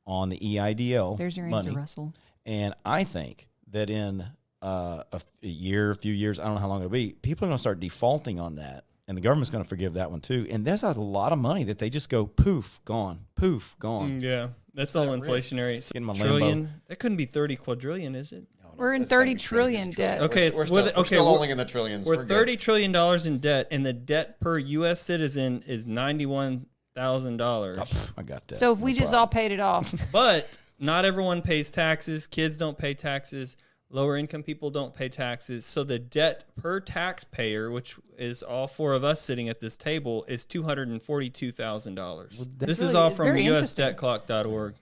on the EIDL. There's your money. answer, Russell. And I think that in a few years, I don't know how long it'll be, people are going to start defaulting on that. And the government's going to forgive that one too. And there's a lot of money that they just go poof, gone, poof, gone. yeah, that's all inflationary. Getting my Trillion. That couldn't be 30 quadrillion, is it? No, We're in It's gotta 30 be trillion debt. Okay, we're so still, we're- only in the trillions. We're good. $30 trillion in debt, and the debt per U.S. citizen is $91,000. I got that. So if we No just problem. all paid it off, But not everyone pays taxes. Kids don't pay taxes. Lower income people don't pay taxes. So the debt per taxpayer, which is all four of us sitting at this table, is $242,000. This is really- all it's from very interesting. USDebtDebtClock.org.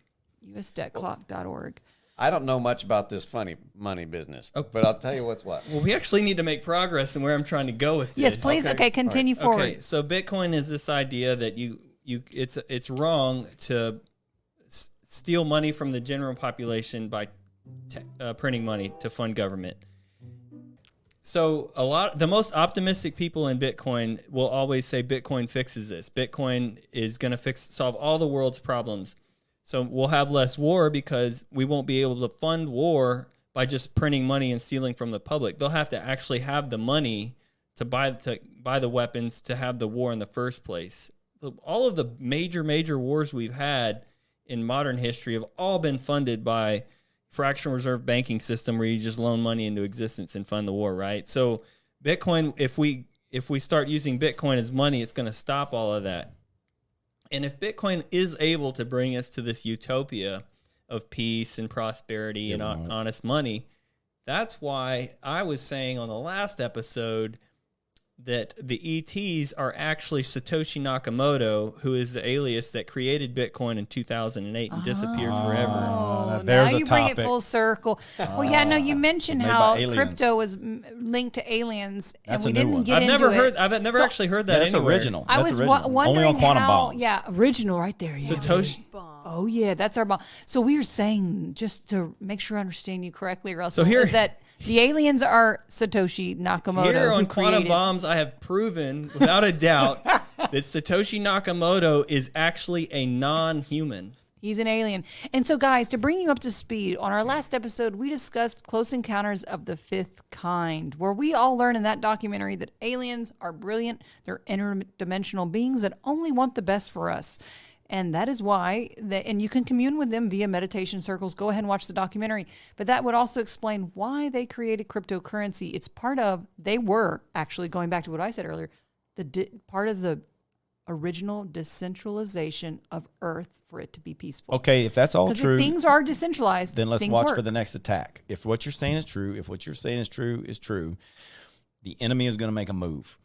usdebtclock.org. I don't know much about this funny money business, Oh. but I'll tell you what's what. Well, we actually need to make progress in where I'm trying to go with this. Yes, please. Okay, continue forward. Okay, so Bitcoin is this idea that it's wrong to steal money from the general population by printing money to fund government. So the most optimistic people in Bitcoin will always say Bitcoin fixes this. Bitcoin is going to solve all the world's problems. So we'll have less war because we won't be able to fund war by just printing money and stealing from the public. They'll have to actually have the money to buy the weapons to have the war in the first place. All of the major wars we've had in modern history have all been funded by fractional reserve banking system where you just loan money into existence and fund the war, right? So Bitcoin, if we start using Bitcoin as money, it's going to stop all of that. And if Bitcoin is able to bring us to this utopia of peace and prosperity and honest money, that's why I was saying on the last episode that the ETs are actually Satoshi Nakamoto, who is the alias that created Bitcoin in 2008 and disappeared forever. Oh, there's now a you bring it topic. full circle. Well, yeah, no, you mentioned Made how by aliens. crypto was linked to aliens, That's and we a new didn't one. get I've into never it. heard. I've never So, actually heard that. That's anywhere. original. I That's was original. wondering Only on quantum how. bombs. Yeah, original right there. Yeah, Satoshi. Oh yeah, that's our bomb. So we were saying, just to make sure I understand you correctly, Russell, So here- is that the aliens are Satoshi Nakamoto. Here who on Quantum created- Bombs, I have proven without a doubt that Satoshi Nakamoto is actually a non-human. He's an alien. And so, guys, to bring you up to speed, on our last episode, we discussed Close Encounters of the Fifth Kind, where we all learn in that documentary that aliens are brilliant. They're interdimensional beings that only want the best for us. And that is why, and you can commune with them via meditation circles. Go ahead and watch the documentary. But that would also explain why they created cryptocurrency. It's they were actually, going back to what I said earlier, part of the original decentralization of Earth for it to be peaceful. Okay, if that's all Because true, if things are decentralized, then let's things watch work. for the next attack. If what you're saying is true, the enemy is going to make a move.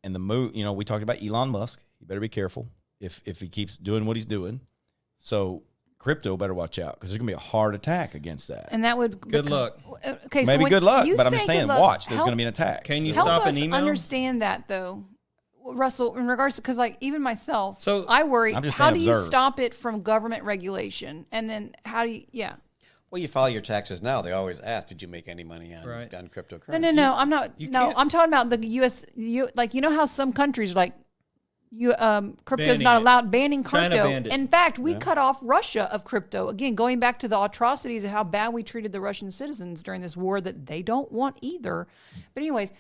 And the move, we talked about Elon Musk. You better be careful if he keeps doing what he's doing. So crypto better watch out because there's going to be a hard attack against that. And that would Good luck. Okay, so Maybe when good luck, you but I'm say just saying, good luck, watch. There's help- going to be an attack. Can you help stop us an email? understand that though, Russell. In regards to, because like even myself, So, I worry. I'm just How saying do you observe. stop it from government regulation? And then how do you? Yeah. Well, you file your taxes now. They always ask, did you make any money on cryptocurrency? No. I'm not. you No, can't- I'm talking about the U.S. Like you know how some countries like crypto's Banning not it. allowed, banning China crypto. banned it. In fact, we cut off Russia of crypto. Again, going back to the atrocities of how bad we treated the Russian citizens during this war that they don't want either. But anyways,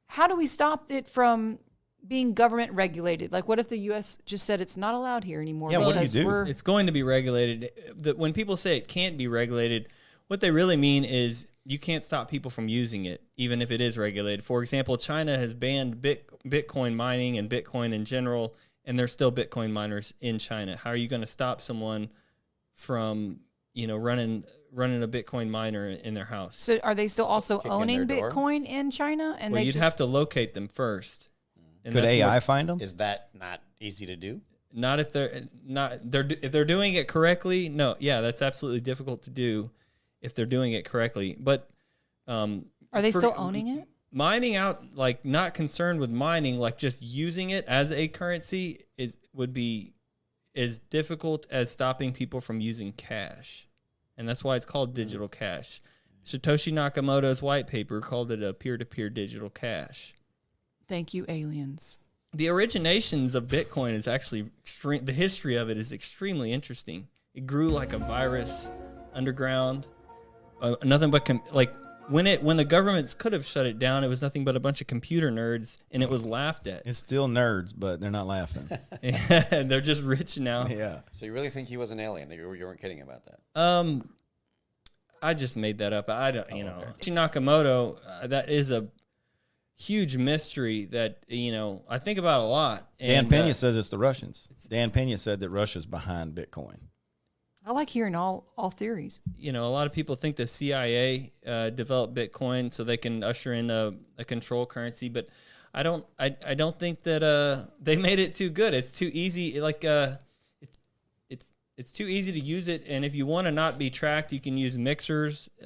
how do we stop it from being government regulated? Like, what if the U.S. just said it's not allowed here anymore? Yeah, what do you because do? we're- It's going to be regulated. When people say it can't be regulated, what they really mean is you can't stop people from using it, even if it is regulated. For example, China has banned Bitcoin mining and Bitcoin in general, and there's still Bitcoin miners in China. How are you going to stop someone from, running a Bitcoin miner in their house? So are they still also Kick in owning their door? Bitcoin in China? And Well, they you'd have to locate them first. And Could that's AI what- find them? Is that not easy to do? Not if if they're doing it correctly. No, yeah, that's absolutely difficult to do if they're doing it correctly. But are they still owning it? mining out, like not concerned with mining, like just using it as a currency would be as difficult as stopping people from using cash. And that's why it's called digital cash. Satoshi Nakamoto's white paper called it a peer-to-peer digital cash. Thank you, aliens. The originations of Bitcoin is actually the history of it is extremely interesting. It grew like a virus underground. Nothing but when the governments could have shut it down, it was nothing but a bunch of computer nerds, and it was laughed at. It's still nerds, but they're not laughing. And they're just rich now. Yeah. So you really think he was an alien? You weren't kidding about that? I just made that up. I don't, you know. Nakamoto, that is a huge mystery that, you know, I think about a lot. Dan And, Pena says it's the Russians. Dan Pena said that Russia's behind Bitcoin. I like hearing all theories. you know, a lot of people think the CIA developed Bitcoin so they can usher in a control currency, but I don't think that they made it too good. It's too easy. Like it's too easy to use it, and if you want to not be tracked, you can use mixers. I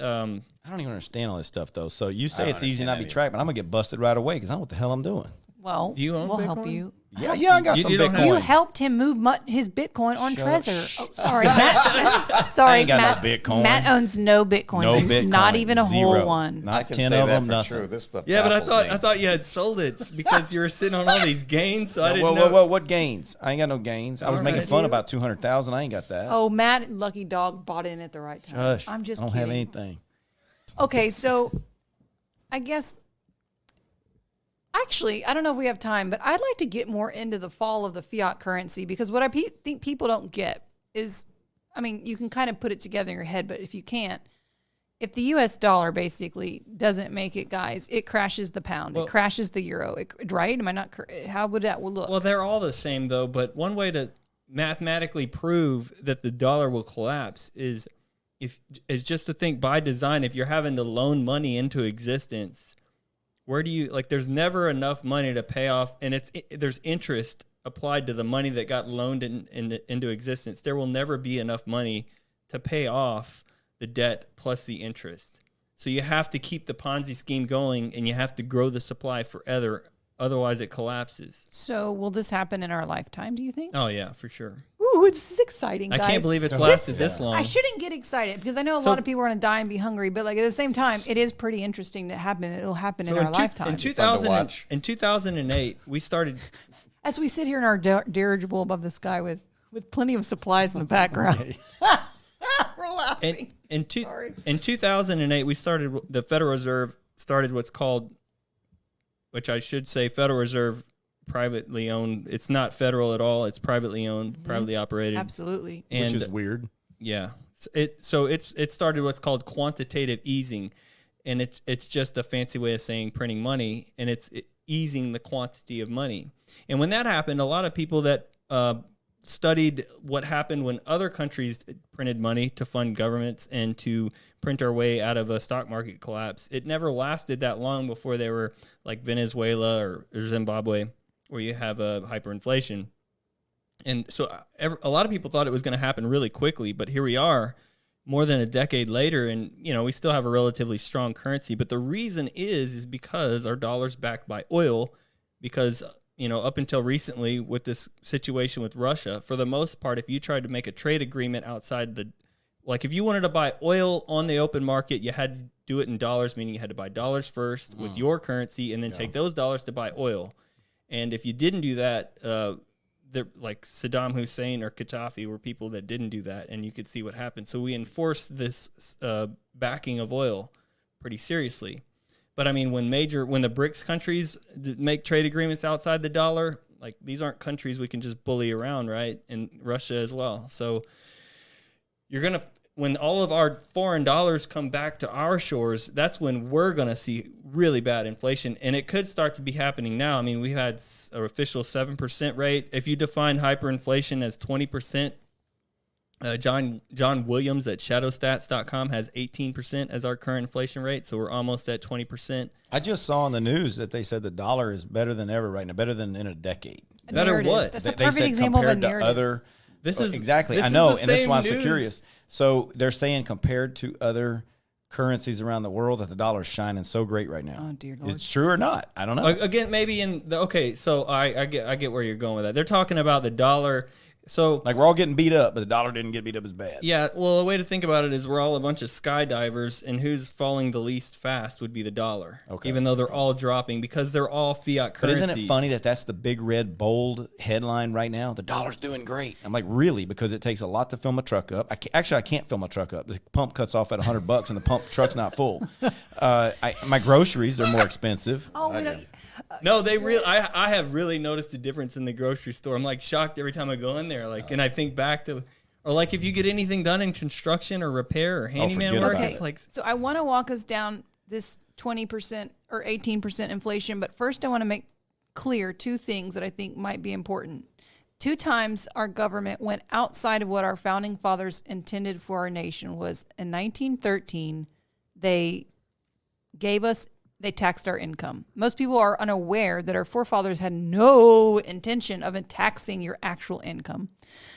don't even understand all this stuff, though. So you say don't it's easy understand not that be either. tracked, but I'm going to get busted right away because I know what the hell I'm doing. Well, Do you own we'll help Bitcoin? you. Yeah, I got some you don't have Bitcoin. You helped him move his Bitcoin on Shut up. Trezor. Oh, sorry, Matt. Sorry, ain't got no Matt. Bitcoin. Matt owns no Bitcoins. No Bitcoin. Not even a whole Zero. one. Not I can 10 say of that them, for nothing. true. This stuff Yeah, but baffles I me. thought you had sold it because you were sitting on all these gains. So I didn't Whoa, know. whoa, what gains? I ain't got no gains. I was All making right. fun about 200,000. I ain't got that. Oh, Matt, lucky dog, bought in at the right time. Hush. I'm just I don't kidding. have anything. Okay, so I guess actually, I don't know if we have time, but I'd like to get more into the fall of the fiat currency because what I think people don't get is, I mean, you can kind of put it together in your head, but if you can't, if the U.S. dollar basically doesn't make it, guys, it crashes the pound, Well- it crashes the euro, right? Am I not? How would that look? Well, they're all the same though. But one way to mathematically prove that the dollar will collapse is just to think by design. If you're having to loan money into existence, where do you like? There's never enough money to pay off, and there's interest applied to the money that got loaned into existence. There will never be enough money to pay off the debt plus the interest. So you have to keep the Ponzi scheme going, and you have to grow the supply forever. Otherwise, it collapses. So will this happen in our lifetime, do you think? Oh yeah, for sure. Ooh, this is exciting, guys. I can't believe it's lasted this long. I shouldn't get excited because I know a So- lot of people are going to die and be hungry, but like at the same time, it is pretty interesting to happen. It'll happen in our lifetime. In It'd be fun to 2000, watch. in 2008, we started. As we sit here in our dirigible above the sky with plenty of supplies in the background. We're laughing. In 2008, we started. The Federal Reserve started what's called, which I should say, Federal Reserve privately owned. It's not federal at all. It's privately owned, privately operated. Absolutely. And Which is weird. yeah, it started what's called quantitative easing, and it's just a fancy way of saying printing money, and it's easing the quantity of money. And when that happened, a lot of people that studied what happened when other countries printed money to fund governments and to print our way out of a stock market collapse, it never lasted that long before they were like Venezuela or Zimbabwe, where you have a hyperinflation. And so a lot of people thought it was going to happen really quickly, but here we are more than a decade later, and you know we still have a relatively strong currency. But the reason is because our dollar's backed by oil, because you know up until recently with this situation with Russia, for the most part, if you tried to make a trade agreement outside like if you wanted to buy oil on the open market, you had to do it in dollars, meaning you had to buy dollars first with your currency and then take those dollars to buy oil. And if you didn't do that, like Saddam Hussein or Gaddafi were people that didn't do that, and you could see what happened. So we enforced this backing of oil pretty seriously. But I mean, when the BRICS countries make trade agreements outside the dollar, like these aren't countries we can just bully around, right? And Russia as well. So when all of our foreign dollars come back to our shores, that's when we're going to see really bad inflation. And it could start to be happening now. I mean, we've had an official 7% rate. If you define hyperinflation as 20%, John Williams at shadowstats.com has 18% as our current inflation rate. So we're almost at 20%. I just saw on the news that they said the dollar is better than ever right now, better than in a decade. Better Narrative. what? That's a They perfect said example of a compared to narrative. other. This is exactly. this I is know, the and that's same why I'm so news. curious. So they're saying compared to other currencies around the world that the dollar is shining so great right now. Oh, dear Lord. Is it true or not? I don't know. Again, maybe so I get where you're going with that. They're talking about the dollar. So Like we're all getting beat up, but the dollar didn't get beat up as bad. yeah, well, a way to think about it is we're all a bunch of skydivers, and who's falling the least fast would be the dollar. Okay. Even though they're all dropping because they're all fiat But currencies. isn't it funny that that's the big red bold headline right now? The dollar's doing great. I'm like, really? Because it takes a lot to fill my truck up. I can't fill my truck up. The pump cuts off at $100, and the pump truck's not full. My groceries are more expensive. Oh, we don't, No, I have really noticed a difference in the grocery store. I'm like shocked every time I go in there. Like, and I think back to, Or like if you get anything done in construction or repair or handyman forget work, about it's it. like So I want to walk us down this 20% or 18% inflation, but first I want to make clear two things that I think might be important. 2 times our government went outside of what our founding fathers intended for our nation was in 1913, they taxed our income. Most people are unaware that our forefathers had no intention of taxing your actual income.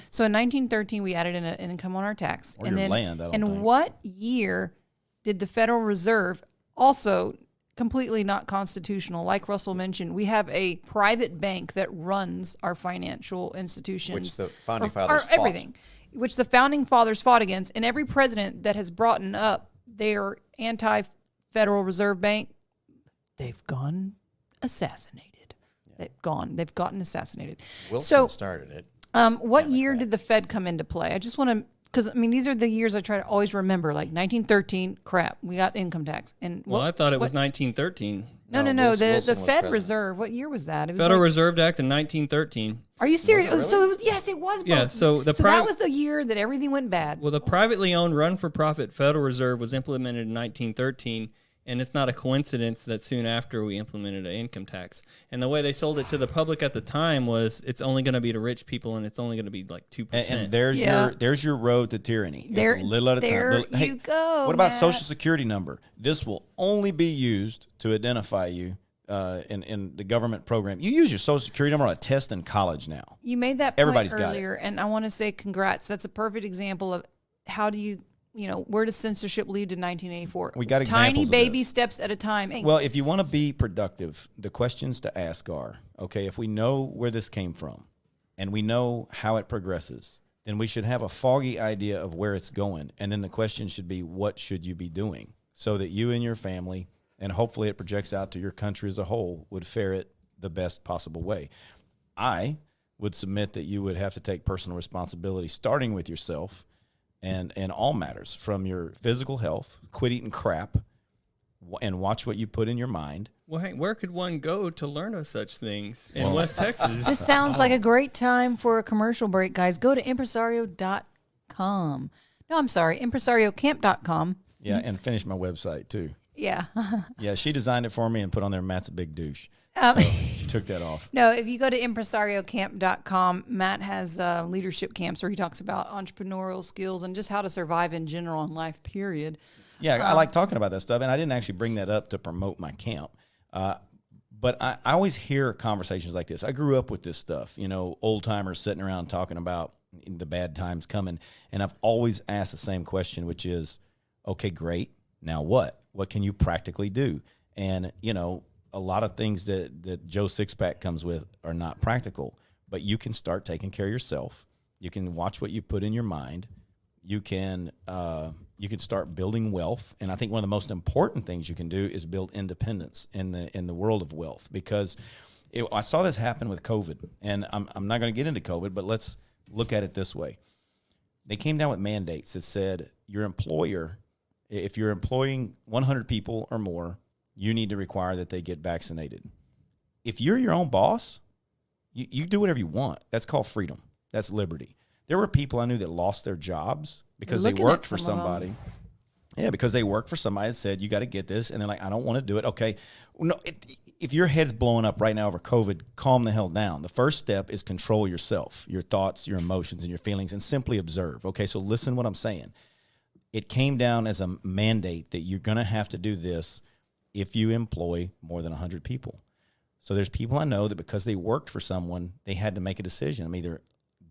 So in 1913, we added in an income on our tax. Or your land, I don't and think. what year did the Federal Reserve, also completely not constitutional, like Russell mentioned, we have a private bank that runs our financial institutions. Which the founding or fathers fought. everything, which the founding fathers fought against. And every president that has brought up their anti-Federal Reserve Bank, they've gone assassinated. They've gotten assassinated. Wilson started it. What year did the Fed come into play? I just want to, because I mean, these are the years I try to always remember. Like 1913, crap, we got income tax. And well, I thought it was 1913. No. Wilson The was Fed president. Reserve. What year was that? It was Federal like- Reserve Act in 1913. Are you serious? really? So it was. Yes, it was. Both. Yeah, so the that was the year that everything went bad. Well, the privately owned run-for-profit Federal Reserve was implemented in 1913, and it's not a coincidence that soon after we implemented an income tax. And the way they sold it to the public at the time was it's only going to be to rich people, and it's only going to be like 2%. And there's your road to tyranny. It's There- a little at a there time. Hey, you go, What about Matt. Social Security number? This will only be used to identify you in the government program. You use your Social Security number on a test in college now. You made that point Everybody's got it. earlier, and I want to say congrats. That's a perfect example of how do you where does censorship lead to 1984? We got tiny examples of baby this. steps at a time. And Well, if you want to be productive, the questions to ask are, okay, if we know where this came from and we know how it progresses, then we should have a foggy idea of where it's going. And then the question should be, what should you be doing so that you and your family, and hopefully it projects out to your country as a whole, would fare it the best possible way. I would submit that you would have to take personal responsibility, starting with yourself and all matters, from your physical health, quit eating crap, and watch what you put in your mind. Well, hey, where could one go to learn of such things in West this Texas? sounds like a great time for a commercial break, guys. Go to impresario.com. No, I'm sorry, impresariocamp.com. Yeah, and finish my website too. Yeah. Yeah, she designed it for me and put on there, Matt's a big douche. She took that off. No, if you go to impresariocamp.com, Matt has leadership camps where he talks about entrepreneurial skills and just how to survive in general in life, period. Yeah, I like talking about that stuff, and I didn't actually bring that up to promote my camp. But I always hear conversations like this. I grew up with this stuff, old timers sitting around talking about the bad times coming, and I've always asked the same question, which is, okay, great, now what? What can you practically do? And, a lot of things that Joe Sixpack comes with are not practical, but you can start taking care of yourself. You can watch what you put in your mind. You can start building wealth, and I think one of the most important things you can do is build independence in the world of wealth. Because I saw this happen with COVID, and I'm not going to get into COVID, but let's look at it this way. They came down with mandates that said your employer, if you're employing 100 people or more, you need to require that they get vaccinated. If you're your own boss, you do whatever you want. That's called freedom. That's liberty. There were people I knew that lost their jobs because they worked for somebody. Yeah, because they worked for somebody that said, you got to get this. And they're like, I don't want to do it. Okay. No, if your head's blowing up right now over COVID, calm the hell down. The first step is control yourself, your thoughts, your emotions, and your feelings, and simply observe. Okay, so listen what I'm saying. It came down as a mandate that you're going to have to do this if you employ more than 100 people. So there's people I know that because they worked for someone, they had to make a decision. I'm either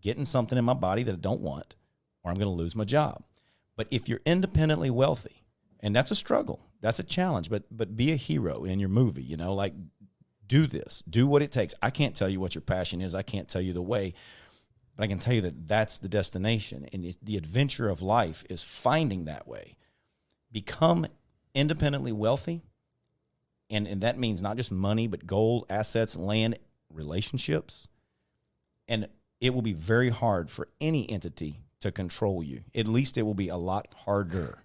getting something in my body that I don't want, or I'm going to lose my job. But if you're independently wealthy, and that's a struggle, that's a challenge, but be a hero in your movie, like do this, do what it takes. I can't tell you what your passion is. I can't tell you the way, but I can tell you that that's the destination. And the adventure of life is finding that way. Become independently wealthy. And that means not just money, but gold, assets, land, relationships. And it will be very hard for any entity to control you. At least it will be a lot harder.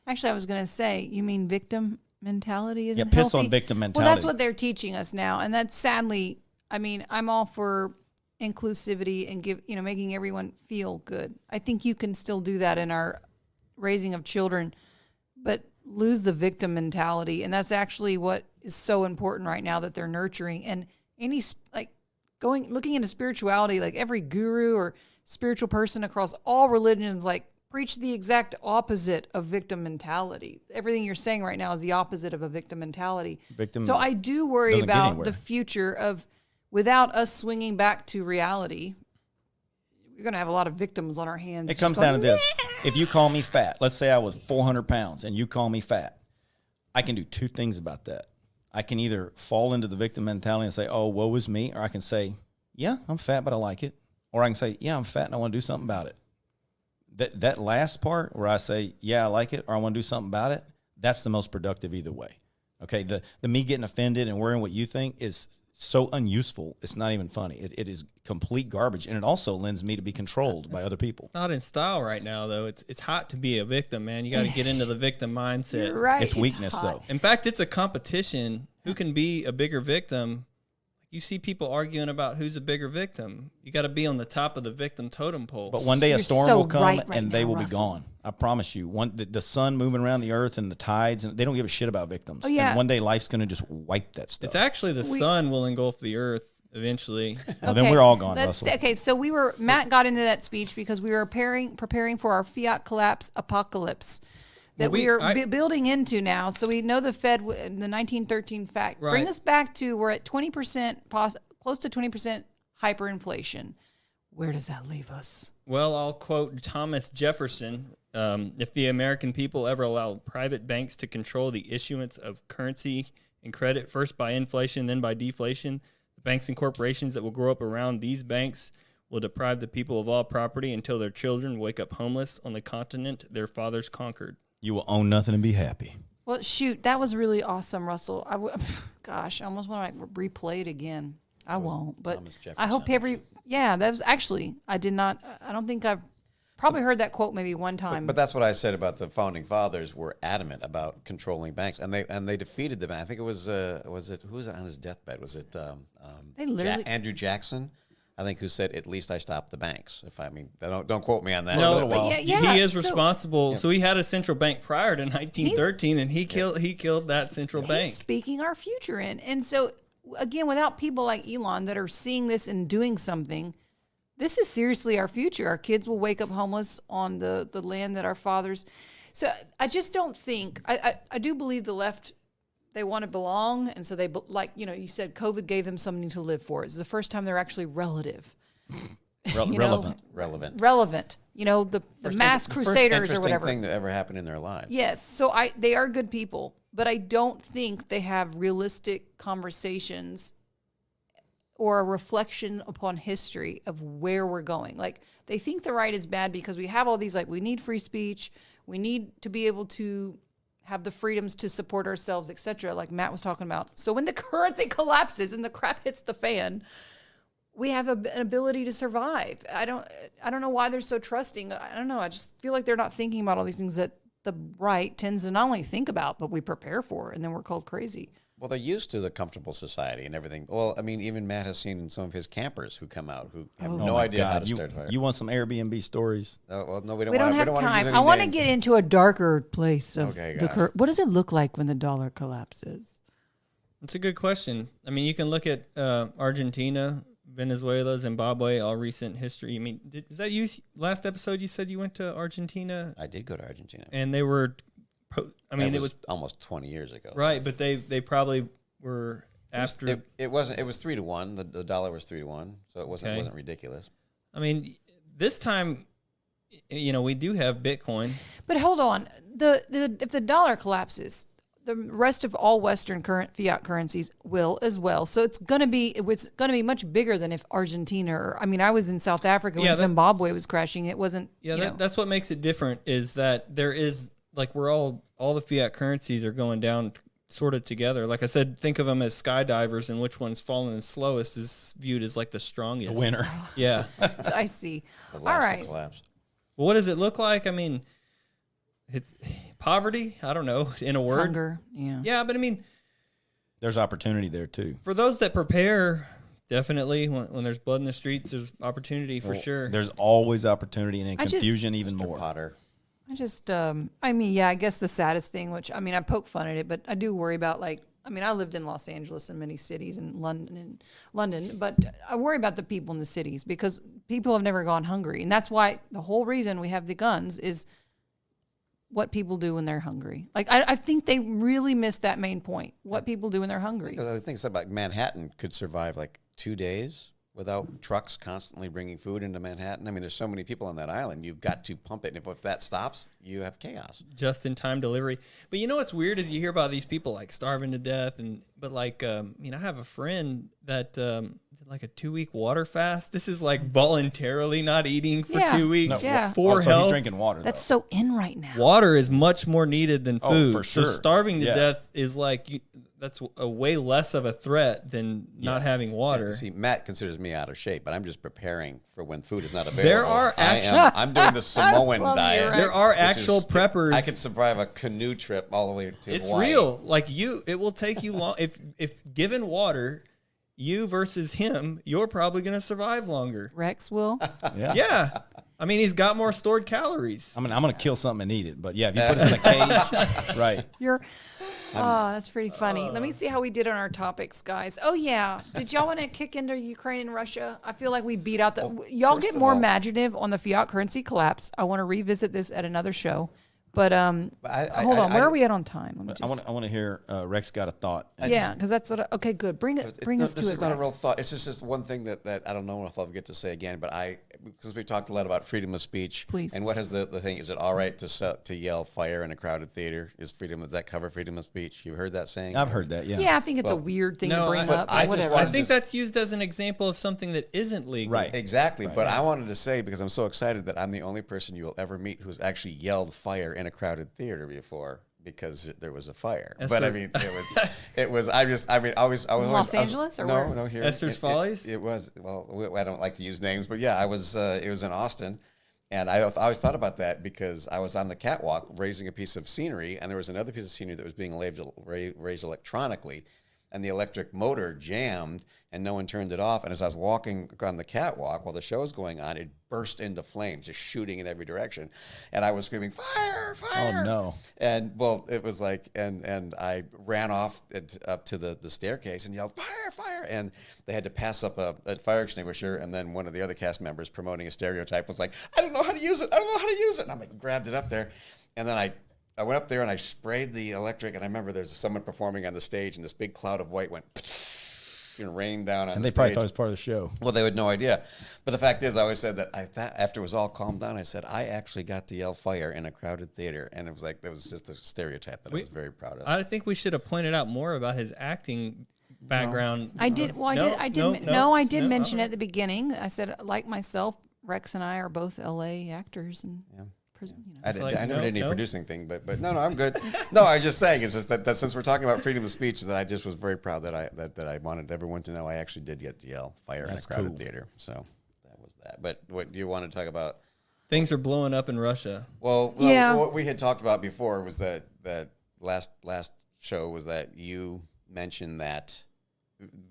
Actually, I was going to say, you mean victim mentality isn't piss healthy? on victim Well, mentality. that's what they're teaching us now. And that's sadly, I'm all for inclusivity and making everyone feel good. I think you can still do that in our raising of children, but lose the victim mentality. And that's actually what is so important right now that they're nurturing. And looking into spirituality, like every guru or spiritual person across all religions, like preach the exact opposite of victim mentality. Everything you're saying right now is the opposite of a victim mentality. So I do worry about the future of, without us swinging back to reality, we're going to have a lot of victims on our hands. It comes down to this. If you call me fat, let's say I was 400 pounds and you call me fat, I can do two things about that. I can either fall into the victim mentality and say, oh, woe is me, or I can say, yeah, I'm fat, but I like it. Or I can say, yeah, I'm fat and I want to do something about it. That last part where I say, yeah, I like it, or I want to do something about it, that's the most productive either way. Okay, the me getting offended and worrying what you think is so unuseful. It's not even funny. It is complete garbage, and it also lends me to be controlled by other people. It's not in style right now, though. It's hot to be a victim, man. You got to get into the victim mindset. You're right. It's weakness, hot. though. In fact, it's a competition. Who can be a bigger victim? You see people arguing about who's a bigger victim. You got to be on the top of the victim totem pole. But one day a You're storm so will come right and now, they will Russell. be gone. I promise you. The sun moving around the earth and the tides, and they don't give a shit about victims. Oh, yeah. And one day life's going to just wipe that stuff. It's actually the sun will engulf the earth eventually. Well, then we're all gone, Let's- Russell. Okay, so Matt got into that speech because we were preparing for our fiat collapse apocalypse that Well, we are building into now. So we know the Fed, the 1913 fact. Right. Bring us back to, we're at 20%, close to 20% hyperinflation. Where does that leave us? Well, I'll quote Thomas Jefferson. If the American people ever allow private banks to control the issuance of currency and credit, first by inflation, then by deflation, the banks and corporations that will grow up around these banks will deprive the people of all property until their children wake up homeless on the continent their fathers conquered. You will own nothing and be happy. Well, shoot, that was really awesome, Russell. Gosh, I almost want to replay it again. I won't, but Thomas I hope Jefferson. that was actually, I don't think I've probably heard that quote maybe one time. But that's what I said about the founding fathers were adamant about controlling banks, and they defeated the bank. I think it was who was on his deathbed? Was it They literally- Andrew Jackson? I think who said at least I stopped the banks. If I mean, don't quote me on that. No, but yeah, he is so- responsible. So he had a central bank prior to 1913, and he killed that central He's bank. speaking our future in. And so, again, without people like Elon that are seeing this and doing something, this is seriously our future. Our kids will wake up homeless on the land that our fathers. So I just don't think, I do believe the left, they want to belong. And so you said COVID gave them something to live for. It's the first time they're actually relative. Relevant. Relevant. The mass crusaders or whatever. First thing that ever happened in their lives. Yes, so they are good people, but I don't think they have realistic conversations or a reflection upon history of where we're going. Like, they think the right is bad because we have all these, we need free speech, we need to be able to have the freedoms to support ourselves, etc., like Matt was talking about. So when the currency collapses and the crap hits the fan, we have an ability to survive. I don't know why they're so trusting. I don't know. I just feel like they're not thinking about all these things that the right tends to not only think about, but we prepare for, and then we're called crazy. Well, they're used to the comfortable society and everything. Well, I mean, even Matt has seen some of his campers who come out who have no idea how to start a fire. You want some Airbnb stories? Well, no, we don't. We don't have use time. any I want to names. get into a darker place of Okay, the gosh. what does it look like when the dollar collapses? That's a good question. I mean, you can look at Argentina, Venezuela, Zimbabwe, all recent history. I mean, is that you? Last episode, you said you went to Argentina, I did go to Argentina. and they were. I mean, That it was almost 20 years ago. right, but they probably were after. It wasn't. It was 3-1. The dollar was 3-1, so it wasn't Okay. wasn't ridiculous. I mean, this time, we do have Bitcoin. But hold on, if the dollar collapses, the rest of all Western fiat currencies will as well. So it's going to be much bigger than if Argentina or I was in South Africa when Zimbabwe was crashing. It wasn't. Yeah, that's what makes it different. Is that there is we're all the fiat currencies are going down sort of together. Like I said, think of them as skydivers, and which one's falling the slowest is viewed as the strongest. The winner. Yeah. So I see. The All last right. to collapse. Well, what does it look like? I mean, it's poverty. I don't know, in a word. Hunger. Yeah. Yeah, but I mean, There's opportunity there too. for those that prepare definitely. When there's blood in the streets, there's opportunity for sure. There's always opportunity and I just- confusion even Mr. more. Potter. I just, I mean, yeah, I guess the saddest thing, which, I mean, I poke fun at it, but I do worry about, like, I mean, I lived in Los Angeles and many cities and London, but I worry about the people in the cities because people have never gone hungry. And that's why the whole reason we have the guns is what people do when they're hungry. Like, I think they really missed that main point, what people do when they're hungry. I think it's like Manhattan could survive like 2 days without trucks constantly bringing food into Manhattan. I mean, there's so many people on that island. You've got to pump it. And if that stops, you have chaos. Just-in-time delivery. But you know what's weird is you hear about these people like starving to death, but like, I have a friend that did like a 2-week water fast. This is like voluntarily not eating for Yeah. 2 weeks Yeah. for So health. he's drinking water. That's though. so in right now. Water is much more needed than food. for sure. So starving to Yeah. death is like that's a way less of a threat than not having water. See, Matt considers me out of shape, but I'm just preparing for when food is not available. There are I'm doing the Samoan diet. There are which actual is- preppers. I could survive a canoe trip all the way to It's Hawaii. real. Like it will take you long. If given water, you versus him, you're probably going to survive longer. Rex will. Yeah. I mean, he's got more stored calories. I mean, I'm going to kill something and eat it. But yeah, if you put us in a cage, right. You're, oh, that's pretty funny. Let me see how we did on our topics, guys. Oh, yeah. Did y'all want to kick into Ukraine and Russia? I feel like we beat out the. Y'all first get of more all- imaginative on the fiat currency collapse. I want to revisit this at another show. But hold on. Where are we at on time? Let me I want to hear Rex got a thought. yeah, because that's what. Okay, good. Bring us This to it. is not a Rex. real thought. It's just one thing that I don't know if I'll get to say again, but because we talked a lot about freedom of speech. Please. And what has the thing? Is it all right to yell fire in a crowded theater? Does that cover freedom of speech? You heard that saying? I've heard that. Yeah. Yeah, I think it's a weird thing to no, bring but up. I But just whatever. I wanted think to- that's used as an example of something that isn't legal. Right. Exactly. But I wanted to say, because I'm so excited that I'm the only person you will ever meet who's actually yelled fire in a crowded theater before because there was a fire. Esther- But I mean, it was, I was Los Angeles or where? No, here. Esther's Follies? It was, well, I don't like to use names, but yeah, it was in Austin. And I always thought about that because I was on the catwalk raising a piece of scenery, and there was another piece of scenery that was being raised electronically, and the electric motor jammed, and no one turned it off. And as I was walking on the catwalk while the show was going on, it burst into flames, just shooting in every direction. And I was screaming, fire, fire. Oh, no. And, well, it was like, and I ran off up to the staircase and yelled, fire, fire. And they had to pass up a fire extinguisher. And then one of the other cast members promoting a stereotype was like, I don't know how to use it. I don't know how to use it. And I like, grabbed it up there. And then I went up there and I sprayed the electric. And I remember there's someone performing on the stage, and this big cloud of white went and rained down on And the they probably stage. thought it was part of the show. Well, they had no idea. But the fact is, I always said that after it was all calmed down, I said, I actually got to yell fire in a crowded theater. And it was like, that was just a stereotype that I was very proud of. I think we should have pointed out more about his acting background. I did. Well, I did mention at the beginning. I said, like myself, Rex and I are both L.A. actors and. I like, never did any no. producing thing, but no, I'm good. No, I was just saying, it's just that since we're talking about freedom of speech, that I just was very proud that I wanted everyone to know I actually did get to yell fire That's in a crowded cool. theater. So that was that. But what do you want to talk about? Things are blowing up in Russia. Well, Yeah. what we had talked about before was that last show was that you mentioned that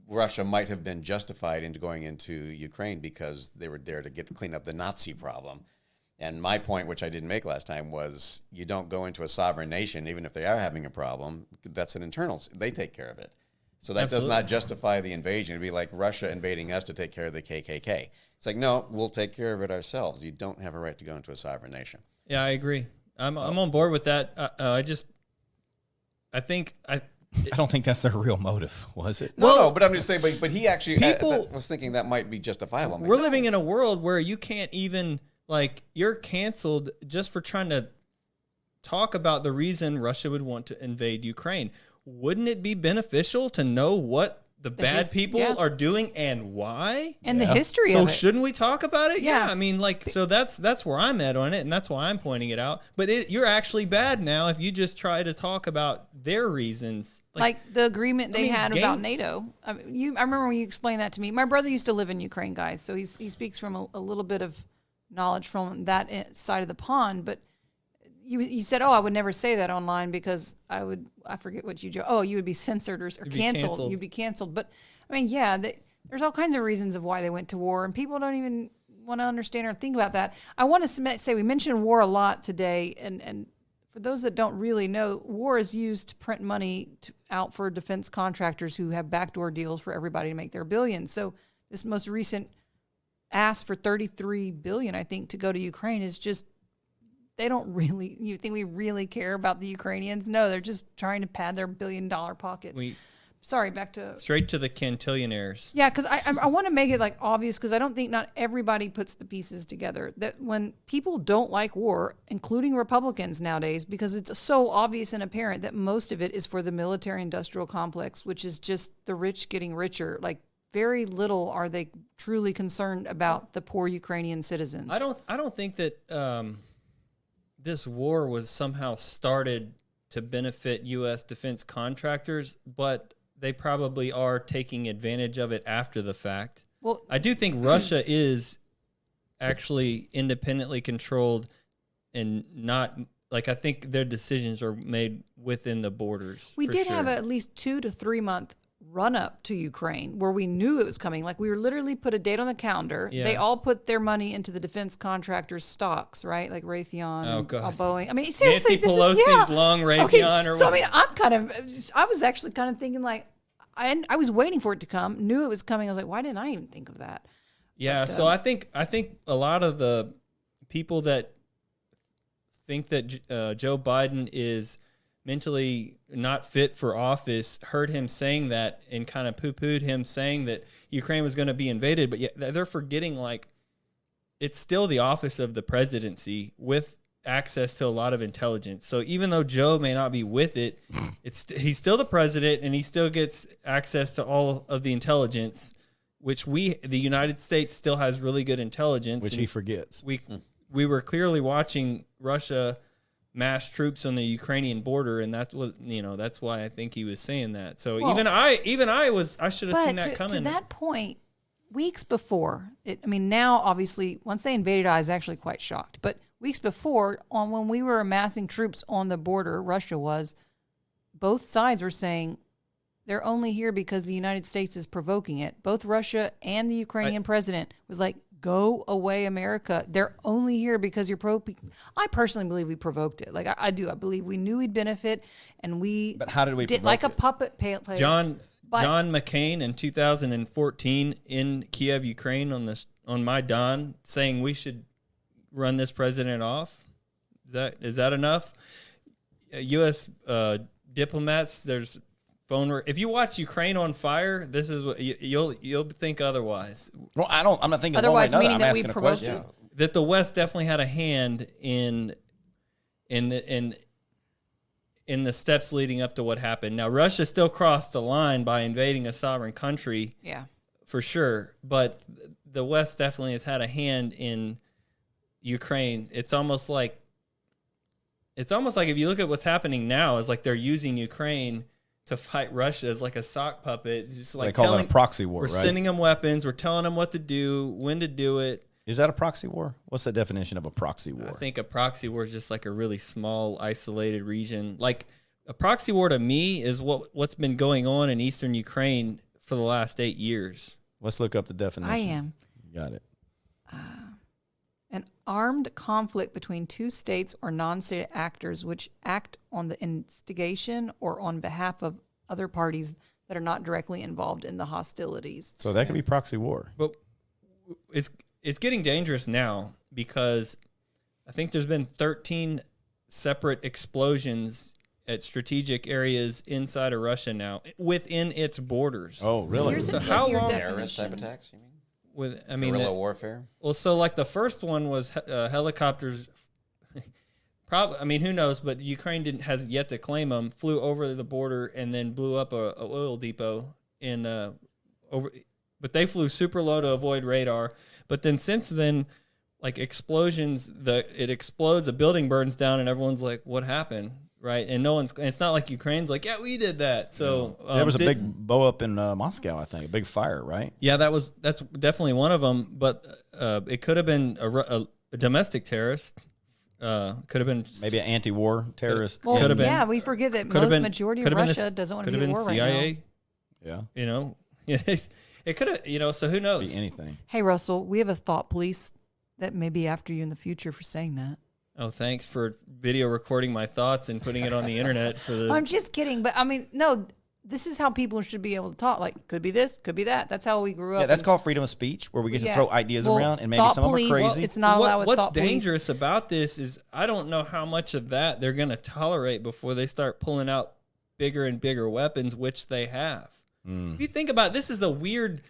Russia might have been justified into going into Ukraine because they were there to clean up the Nazi problem. And my point, which I didn't make last time, was you don't go into a sovereign nation, even if they are having a problem. That's an internal. They take care of it. So that Absolutely. does not justify the invasion. It'd be like Russia invading us to take care of the KKK. It's like, no, we'll take care of it ourselves. You don't have a right to go into a sovereign nation. Yeah, I agree. I'm on board with that. I think I don't think that's their real motive, was it? No, but I'm just saying, but he actually people- was thinking that might be justifiable. I'm like, we're no. living in a world where you can't even you're canceled just for trying to talk about the reason Russia would want to invade Ukraine. Wouldn't it be beneficial to know what the bad people yeah. are doing and why? And the history So of it. shouldn't we talk about it? Yeah. I mean, so that's where I'm at on it, and that's why I'm pointing it out. But you're actually bad now if you just try to talk about their reasons. Like the agreement they mean, had game- about NATO. I remember when you explained that to me. My brother used to live in Ukraine, guys, so he speaks from a little bit of knowledge from that side of the pond. But you said, I would never say that online because I forget what you would be censored or be canceled. canceled. You'd be canceled. But I mean, yeah, there's all kinds of reasons of why they went to war, and people don't even want to understand or think about that. I want to say we mentioned war a lot today, and for those that don't really know, war is used to print money out for defense contractors who have backdoor deals for everybody to make their billions. So this most recent ask for $33 billion, I think, to go to Ukraine is just, they don't really, you think we really care about the Ukrainians? No, they're just trying to pad their $1 billion pockets. Sorry, back to... Straight to the cantillionaires. Yeah, because I want to make it like obvious, because I don't think not everybody puts the pieces together. That when people don't like war, including Republicans nowadays, because it's so obvious and apparent that most of it is for the military-industrial complex, which is just the rich getting richer. Like, very little are they truly concerned about the poor Ukrainian citizens. I don't think that this war was somehow started to benefit U.S. defense contractors, but they probably are taking advantage of it after the fact. Well, I do think Russia is actually independently controlled and not, like, I think their decisions are made within the borders. We did have at least 2 to 3 month run up to Ukraine where we knew it was coming. Like, we were literally put a date on the calendar. Yeah. They all put their money into the defense contractors' stocks, right? Like Raytheon, and Boeing. I mean, seriously, Nancy Pelosi's long Raytheon or so, I mean, I was actually kind of thinking, like, I was waiting for it to come, knew it was coming. I was like, why didn't I even think of that? Yeah, so I think a lot of the people that think that Joe Biden is mentally not fit for office heard him saying that and kind of poo-pooed him saying that Ukraine was going to be invaded, but yet they're forgetting, like, it's still the office of the presidency with access to a lot of intelligence. So even though Joe may not be with it, he's still the president, and he still gets access to all of the intelligence, which the United States still has really good intelligence, which he forgets. We were clearly watching Russia mass troops on the Ukrainian border, and that's why I think he was saying that. So even I should have seen that coming. To that point, weeks before now obviously once they invaded, I was actually quite shocked. But weeks before, when we were amassing troops on the border, both sides were saying they're only here because the United States is provoking it. Both Russia and the Ukrainian president was like, go away, America. They're only here because you're I personally believe we provoked it. Like, I do. I believe we knew we'd benefit, and we... But how did we did like a puppet play? John McCain in 2014 in Kiev, Ukraine, on Maidan, saying we should run this president off. Is that enough? U.S. Diplomats, there's phone. If you watch Ukraine on Fire, this is what you'll think otherwise. Well, I'm not thinking otherwise, meaning that we provoked provoked it. it. That the West definitely had a hand in the steps leading up to what happened. Now, Russia still crossed the line by invading a sovereign country. Yeah, for sure. But the West definitely has had a hand in Ukraine. It's almost like if you look at what's happening now, it's like they're using Ukraine to fight Russia as like a sock puppet. Just like they call it a proxy war, we're right? sending them weapons. We're telling them what to do, when to do it. Is that a proxy war? What's the definition of a proxy war? I think a proxy war is just like a really small, isolated region. Like, a proxy war to me is what's been going on in eastern Ukraine for the last 8 years. Let's look up the definition. I am. You got it. An armed conflict between two states or non-state actors which act on the instigation or on behalf of other parties that are not directly involved in the hostilities. So that could be proxy war. But it's getting dangerous now because I think there's been 13 separate explosions at strategic areas inside of Russia now within its borders. Oh, really? Here's So here's how your long- Terrorist type definition. attacks, you mean? Guerrilla warfare? Well, so like the first one was helicopters. Probably, I mean, who knows? But Ukraine hasn't yet to claim them. Flew over the border and then blew up a oil depot over. But they flew super low to avoid radar. But then since then, like explosions, it explodes, a building burns down, and everyone's like, "What happened?" Right? And it's not like Ukraine's like, "Yeah, we did that." So there was a big blow up in Moscow, I think, a big fire, right? Yeah, that's definitely one of them. But it could have been a domestic terrorist. Could have been maybe an anti-war terrorist. Well, Could have been. yeah, we forget that Could have been. majority Could of have been Russia doesn't want to could be have at been war CIA. right now. Yeah. You know, It could have, so who knows? Be anything. Hey, Russell, we have a thought police that may be after you in the future for saying that. Oh, thanks for video recording my thoughts and putting it on the internet for the. I'm just kidding, but I mean, no, this is how people should be able to talk. Like, could be this, could be that. That's how we grew up. Yeah, that's called freedom of speech, where we get to throw ideas around, and maybe thought some of them are police, crazy. It's not allowed with What's thought police. dangerous about this is I don't know how much of that they're going to tolerate before they start pulling out bigger and bigger weapons, which they have. If you think about it, this is a weird.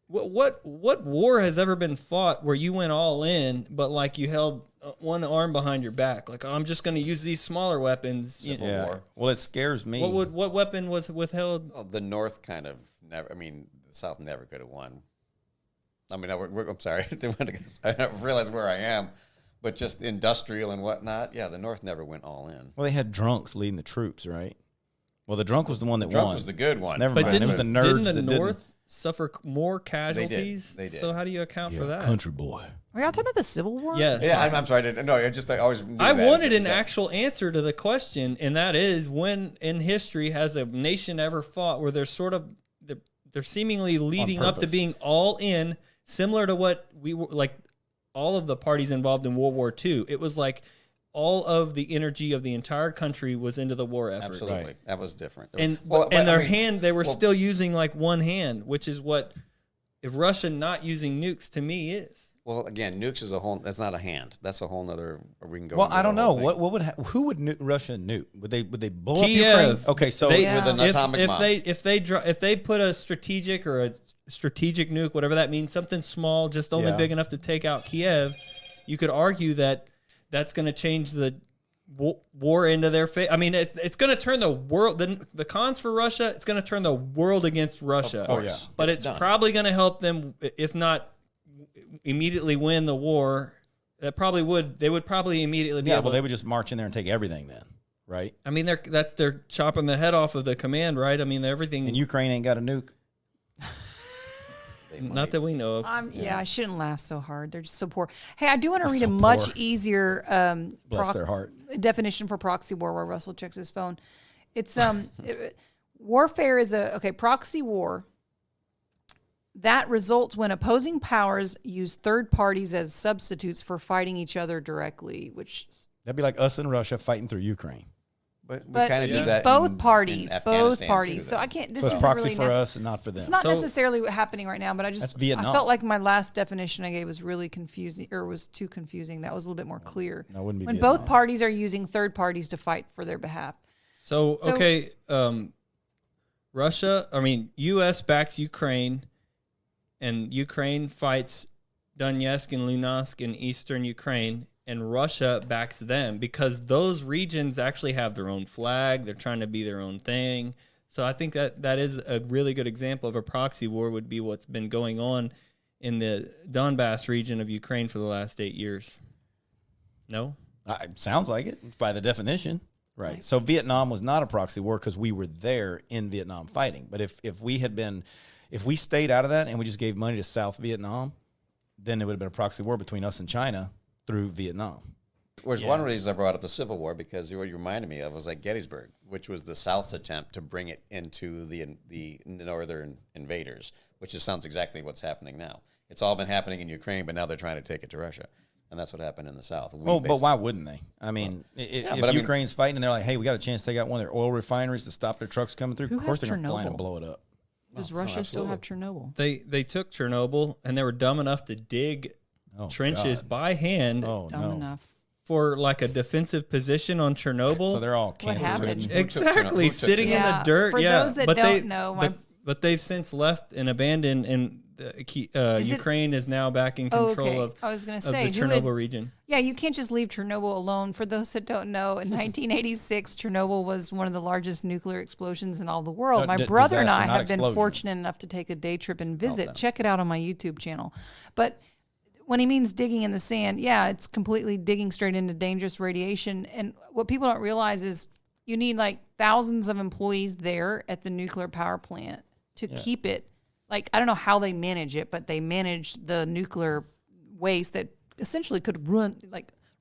What war has ever been fought where you went all in, but like you held one arm behind your back, like, oh, I'm just going to use these smaller weapons? Civil Yeah. War. Well, it scares me. What weapon was withheld? Well, the North kind of never. I mean, the South never could have won. I mean, I'm sorry. I don't realize where I am, but just industrial and whatnot. Yeah, the North never went all in. Well, they had drunks leading the troops, right? Well, the drunk was the one that Trump won. was the good one. Never But mind. It was the nerds didn't the that North suffer more casualties? They did. So how do you account for that? country boy. Are y'all talking about the Civil War? Yes. Yeah, I'm sorry. I always. Knew I that. wanted Is an that- actual answer to the question, and that is, when in history has a nation ever fought where they're seemingly leading up to purpose. being all in, similar to what we were like all of the parties involved in World War II. It was like all of the energy of the entire country was into the war effort. Absolutely, Right. that was different. And Well, and but, their I mean, hand, they were well, still using like one hand, which is what if Russia not using nukes to me is. Well, again, nukes is a whole. That's not a hand. That's a whole nother. We can go. Well, into I the don't know. whole thing. What would who would Russia nuke? Would they blow Kiev. up Ukraine? Okay, so They- Yeah. with an atomic bomb. if they put a strategic nuke, whatever that means, something small, just only Yeah. big enough to take out Kiev, you could argue that that's going to change the war into their face. I mean, it's going to turn the world. The cons for Russia, it's going to turn the world against Russia. Of course. yeah. But It's it's done. probably going to help them, if not immediately win the war. That probably would. They would probably immediately be yeah, able. well, they would just march in there and take everything then, right? I mean, they're chopping the head off of the command, right? I mean, everything. And Ukraine ain't got a nuke. They Not might. that we know of. Yeah, I shouldn't laugh so hard. They're just so poor. Hey, I do want to read so a much poor. easier Bless their heart. definition for proxy war while Russell checks his phone. It's warfare is proxy war that results when opposing powers use third parties as substitutes for fighting each other directly, which That'd be like us and Russia fighting through Ukraine. But we but kind of do that. both in parties, Afghanistan, too, So though. I can't. This So it's isn't proxy really for us and not for them. It's not So- necessarily what's happening right now, but I That's just I Vietnam. felt like my last definition I gave was really confusing or was too confusing. That was a little bit more clear. No, it wouldn't be When Vietnam. both parties are using third parties to fight for their behalf. So, So- okay, U.S. backs Ukraine, and Ukraine fights Donetsk and Luhansk in eastern Ukraine, and Russia backs them because those regions actually have their own flag. They're trying to be their own thing. So I think that is a really good example of a proxy war would be what's been going on in the Donbass region of Ukraine for the last 8 years. No? It sounds like it by the definition. Right. So Vietnam was not a proxy war because we were there in Vietnam fighting. But if we stayed out of that and we just gave money to South Vietnam, then it would have been a proxy war between us and China through Vietnam. Which one of the reasons I brought up the Civil War, because what you reminded me of was like Gettysburg, which was the South's attempt to bring it into the northern invaders, which sounds exactly what's happening now. It's all been happening in Ukraine, but now they're trying to take it to Russia. And that's what happened in the South. But why wouldn't they? I mean, if Ukraine's fighting and they're like, hey, we got a chance to take out one of their oil refineries to stop their trucks coming through, Who of course has they're going to fly in Chernobyl? and blow it up. Does Russia still have Chernobyl? They took Chernobyl, and they were dumb enough to dig Oh, trenches God. by hand Oh, Dumb no. enough. for like a defensive position on Chernobyl. So they're all What cancer happened? ridden. Exactly, Who took sitting in the Yeah, dirt. for yeah, those that but don't know, but they've since left and abandoned, and Is it- Ukraine is now back in Oh, control okay. of, I was going to of say, the who had- Chernobyl region. Yeah, you can't just leave Chernobyl alone. For those that don't know, in 1986, Chernobyl was one of the largest nuclear explosions in all the world. My brother and disaster, I not have been explosion. fortunate enough to take a day trip and visit. Meltdown. Check it out on my YouTube channel. But when he means digging in the sand, yeah, it's completely digging straight into dangerous radiation. And what people don't realize is you need like thousands of employees there at the nuclear power plant to keep it. Like, I don't know how they manage it, but they manage the nuclear waste that essentially could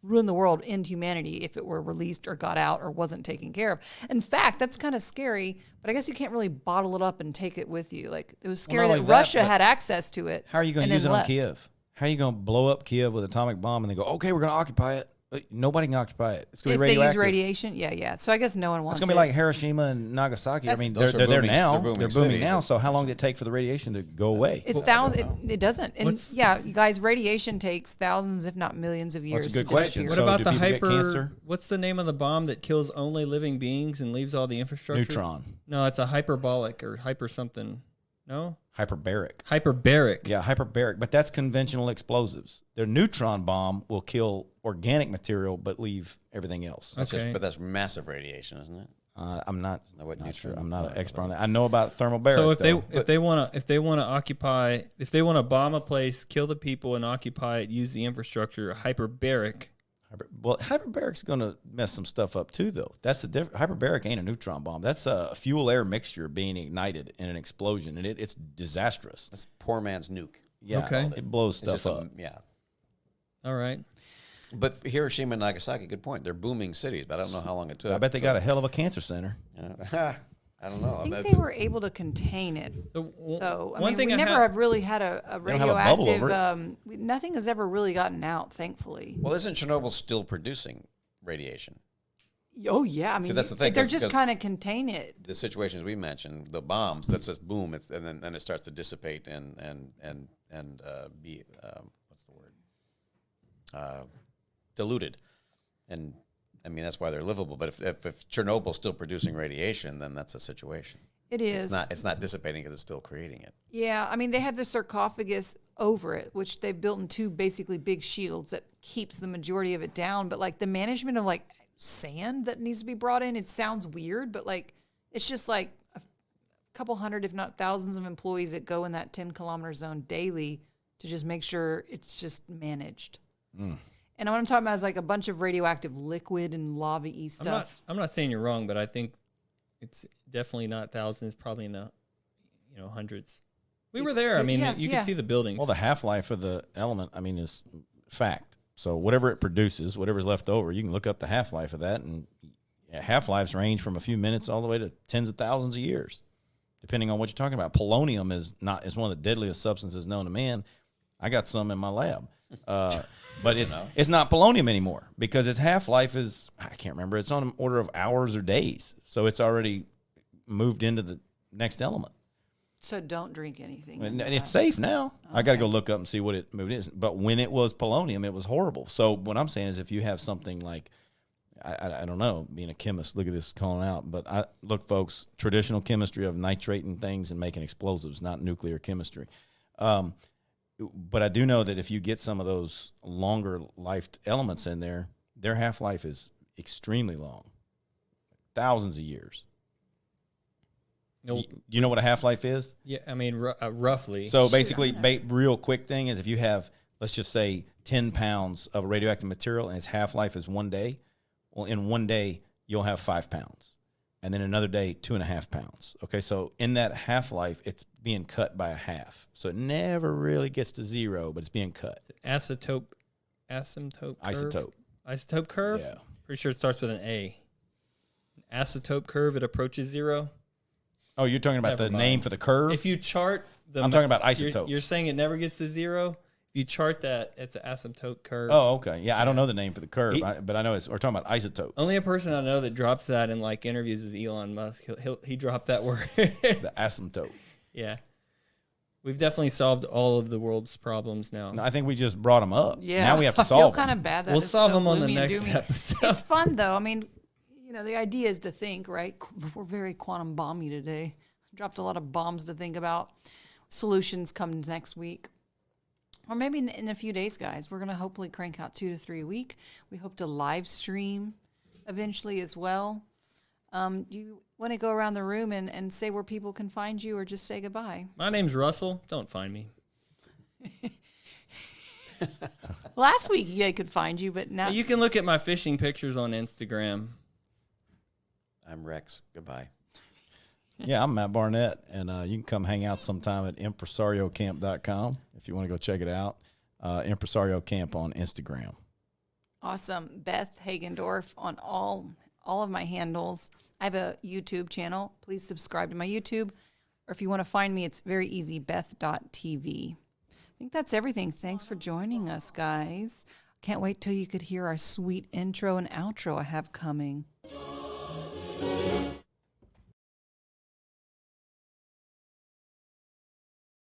ruin the world, end humanity if it were released or got out or wasn't taken care of. In fact, that's kind of scary, but I guess you can't really bottle it up and take it with you. Like, it was scary not that only that, Russia but had access to it. How are you going and to use then it on left. Kiev? How are you going to blow up Kiev with an atomic bomb and then go, okay, we're going to occupy it? Nobody can occupy it. It's going to If be they use radioactive. radiation, yeah. So I guess no one wants It's going to be like Hiroshima and Nagasaki. I mean, they're Those are there booming- now. they're booming They're booming cities. now. So how long did it take for the radiation to go away? It's thousands. It doesn't. And yeah, you guys, radiation takes thousands, if not millions, of years. That's a good to question. disappear. What So about do the people get hyper? cancer? What's the name of the bomb that kills only living beings and leaves all the infrastructure? Neutron. No, it's a hyperbolic or hyper something. No, Hyperbaric. hyperbaric. Yeah, hyperbaric. But that's conventional explosives. Their neutron bomb will kill organic material but leave everything else. Okay. But that's massive radiation, isn't it? I'm not What sure. neutron? I'm not an expert on that. I know about thermobaric. So if though. they want to bomb a place, kill the people and occupy it, use the infrastructure, hyperbaric. Well, hyperbaric's going to mess some stuff up too, though. That's the difference. Hyperbaric ain't a neutron bomb. That's a fuel-air mixture being ignited in an explosion, and it's disastrous. That's poor man's nuke. Yeah, Okay. it blows It's stuff just up. yeah. All right. But Hiroshima and Nagasaki, good point. They're booming cities, but I don't know how long it took. I bet they got a hell of a cancer center. I don't know. I think That's- they were able to contain it. So So I one mean, thing we I never have, have really had a don't have a bubble radioactive. over it. Nothing has ever really gotten out, thankfully. well, isn't Chernobyl still producing radiation? Oh yeah, I mean, that's the thing, They're 'cause- just 'cause- kind of contain it. The situations we mentioned, the bombs, that's just boom, and then it starts to dissipate and be what's the word? Diluted, and I mean that's why they're livable. But if Chernobyl's still producing radiation, then that's a situation. It is. It's not dissipating because it's still creating it. Yeah, I mean, they have the sarcophagus over it, which they've built in two basically big shields that keeps the majority of it down. But like the management of like sand that needs to be brought in, it sounds weird, but like it's just like a couple hundred, if not thousands, of employees that go in that 10-kilometer zone daily to just make sure it's just managed. And what I'm talking about is like a bunch of radioactive liquid and lava-y stuff. I'm not saying you're wrong, but I think it's definitely not thousands, probably in the hundreds. We were there. I mean, Yeah, you yeah. can see the buildings. Well, the half-life of the element, I mean, is fact. So whatever it produces, whatever's left over, you can look up the half-life of that, and half-lives range from a few minutes all the way to tens of thousands of years, depending on what you're talking about. Polonium is one of the deadliest substances known to man. I got some in my lab, but it's not polonium anymore because its half-life is, I can't remember, it's on an order of hours or days. So it's already moved into the next element. So don't drink anything. And it's safe now. I got to go look up and see what it is. But when it was polonium, it was horrible. So what I'm saying is if you have something like, I don't know, being a chemist, look at this calling out. But look, folks, traditional chemistry of nitrating things and making explosives, not nuclear chemistry. But I do know that if you get some of those longer lived elements in there, their half-life is extremely long, thousands of years. Nope. Do you know what a half-life is? Yeah, I mean, roughly. So basically, real quick thing is if you have, let's just say, 10 pounds of radioactive material and its half-life is 1 day, well, in 1 day, you'll have 5 pounds. And then another day, 2.5 pounds. Okay, so in that half-life, it's being cut by a half. So it never really gets to zero, but it's being cut. Asymptote curve? Isotope curve? Yeah. Pretty sure it starts with an A. Asymptote curve, it approaches zero. Oh, you're talking about Never the mind. name for the curve? If you chart the... I'm talking about you're- isotopes. You're saying it never gets to zero? If you chart that, it's an asymptote curve. Oh, okay. Yeah, I don't know the name for the curve, He- but I know we're talking about isotopes. Only a person I know that drops that in like interviews is Elon Musk. He dropped that word. The asymptote. Yeah. We've definitely solved all of the world's problems now. No, I think we just brought them up. Yeah, Now we have to I feel solve kind them. of bad that We'll it's solve so them on the gloomy and next doomy. episode. It's fun though. I mean, the idea is to think, right? We're very quantum bomby today. Dropped a lot of bombs to think about. Solutions come next week. Or maybe in a few days, guys. We're going to hopefully crank out 2 to 3 a week. We hope to live stream eventually as well. Do you want to go around the room and say where people can find you or just say goodbye? My name's Russell. Don't find me. Last week, they could find you, but now... You can look at my fishing pictures on Instagram. I'm Rex. Goodbye. Yeah, I'm Matt Barnett, and you can come hang out sometime at impresariocamp.com if you want to go check it out. Impresario Camp on Instagram. Awesome. Beth Hagendorf on all of my handles. I have a YouTube channel. Please subscribe to my YouTube. Or if you want to find me, it's very easy, beth.tv. I think that's everything. Thanks for joining us, guys. Can't wait till you could hear our sweet intro and outro I have coming.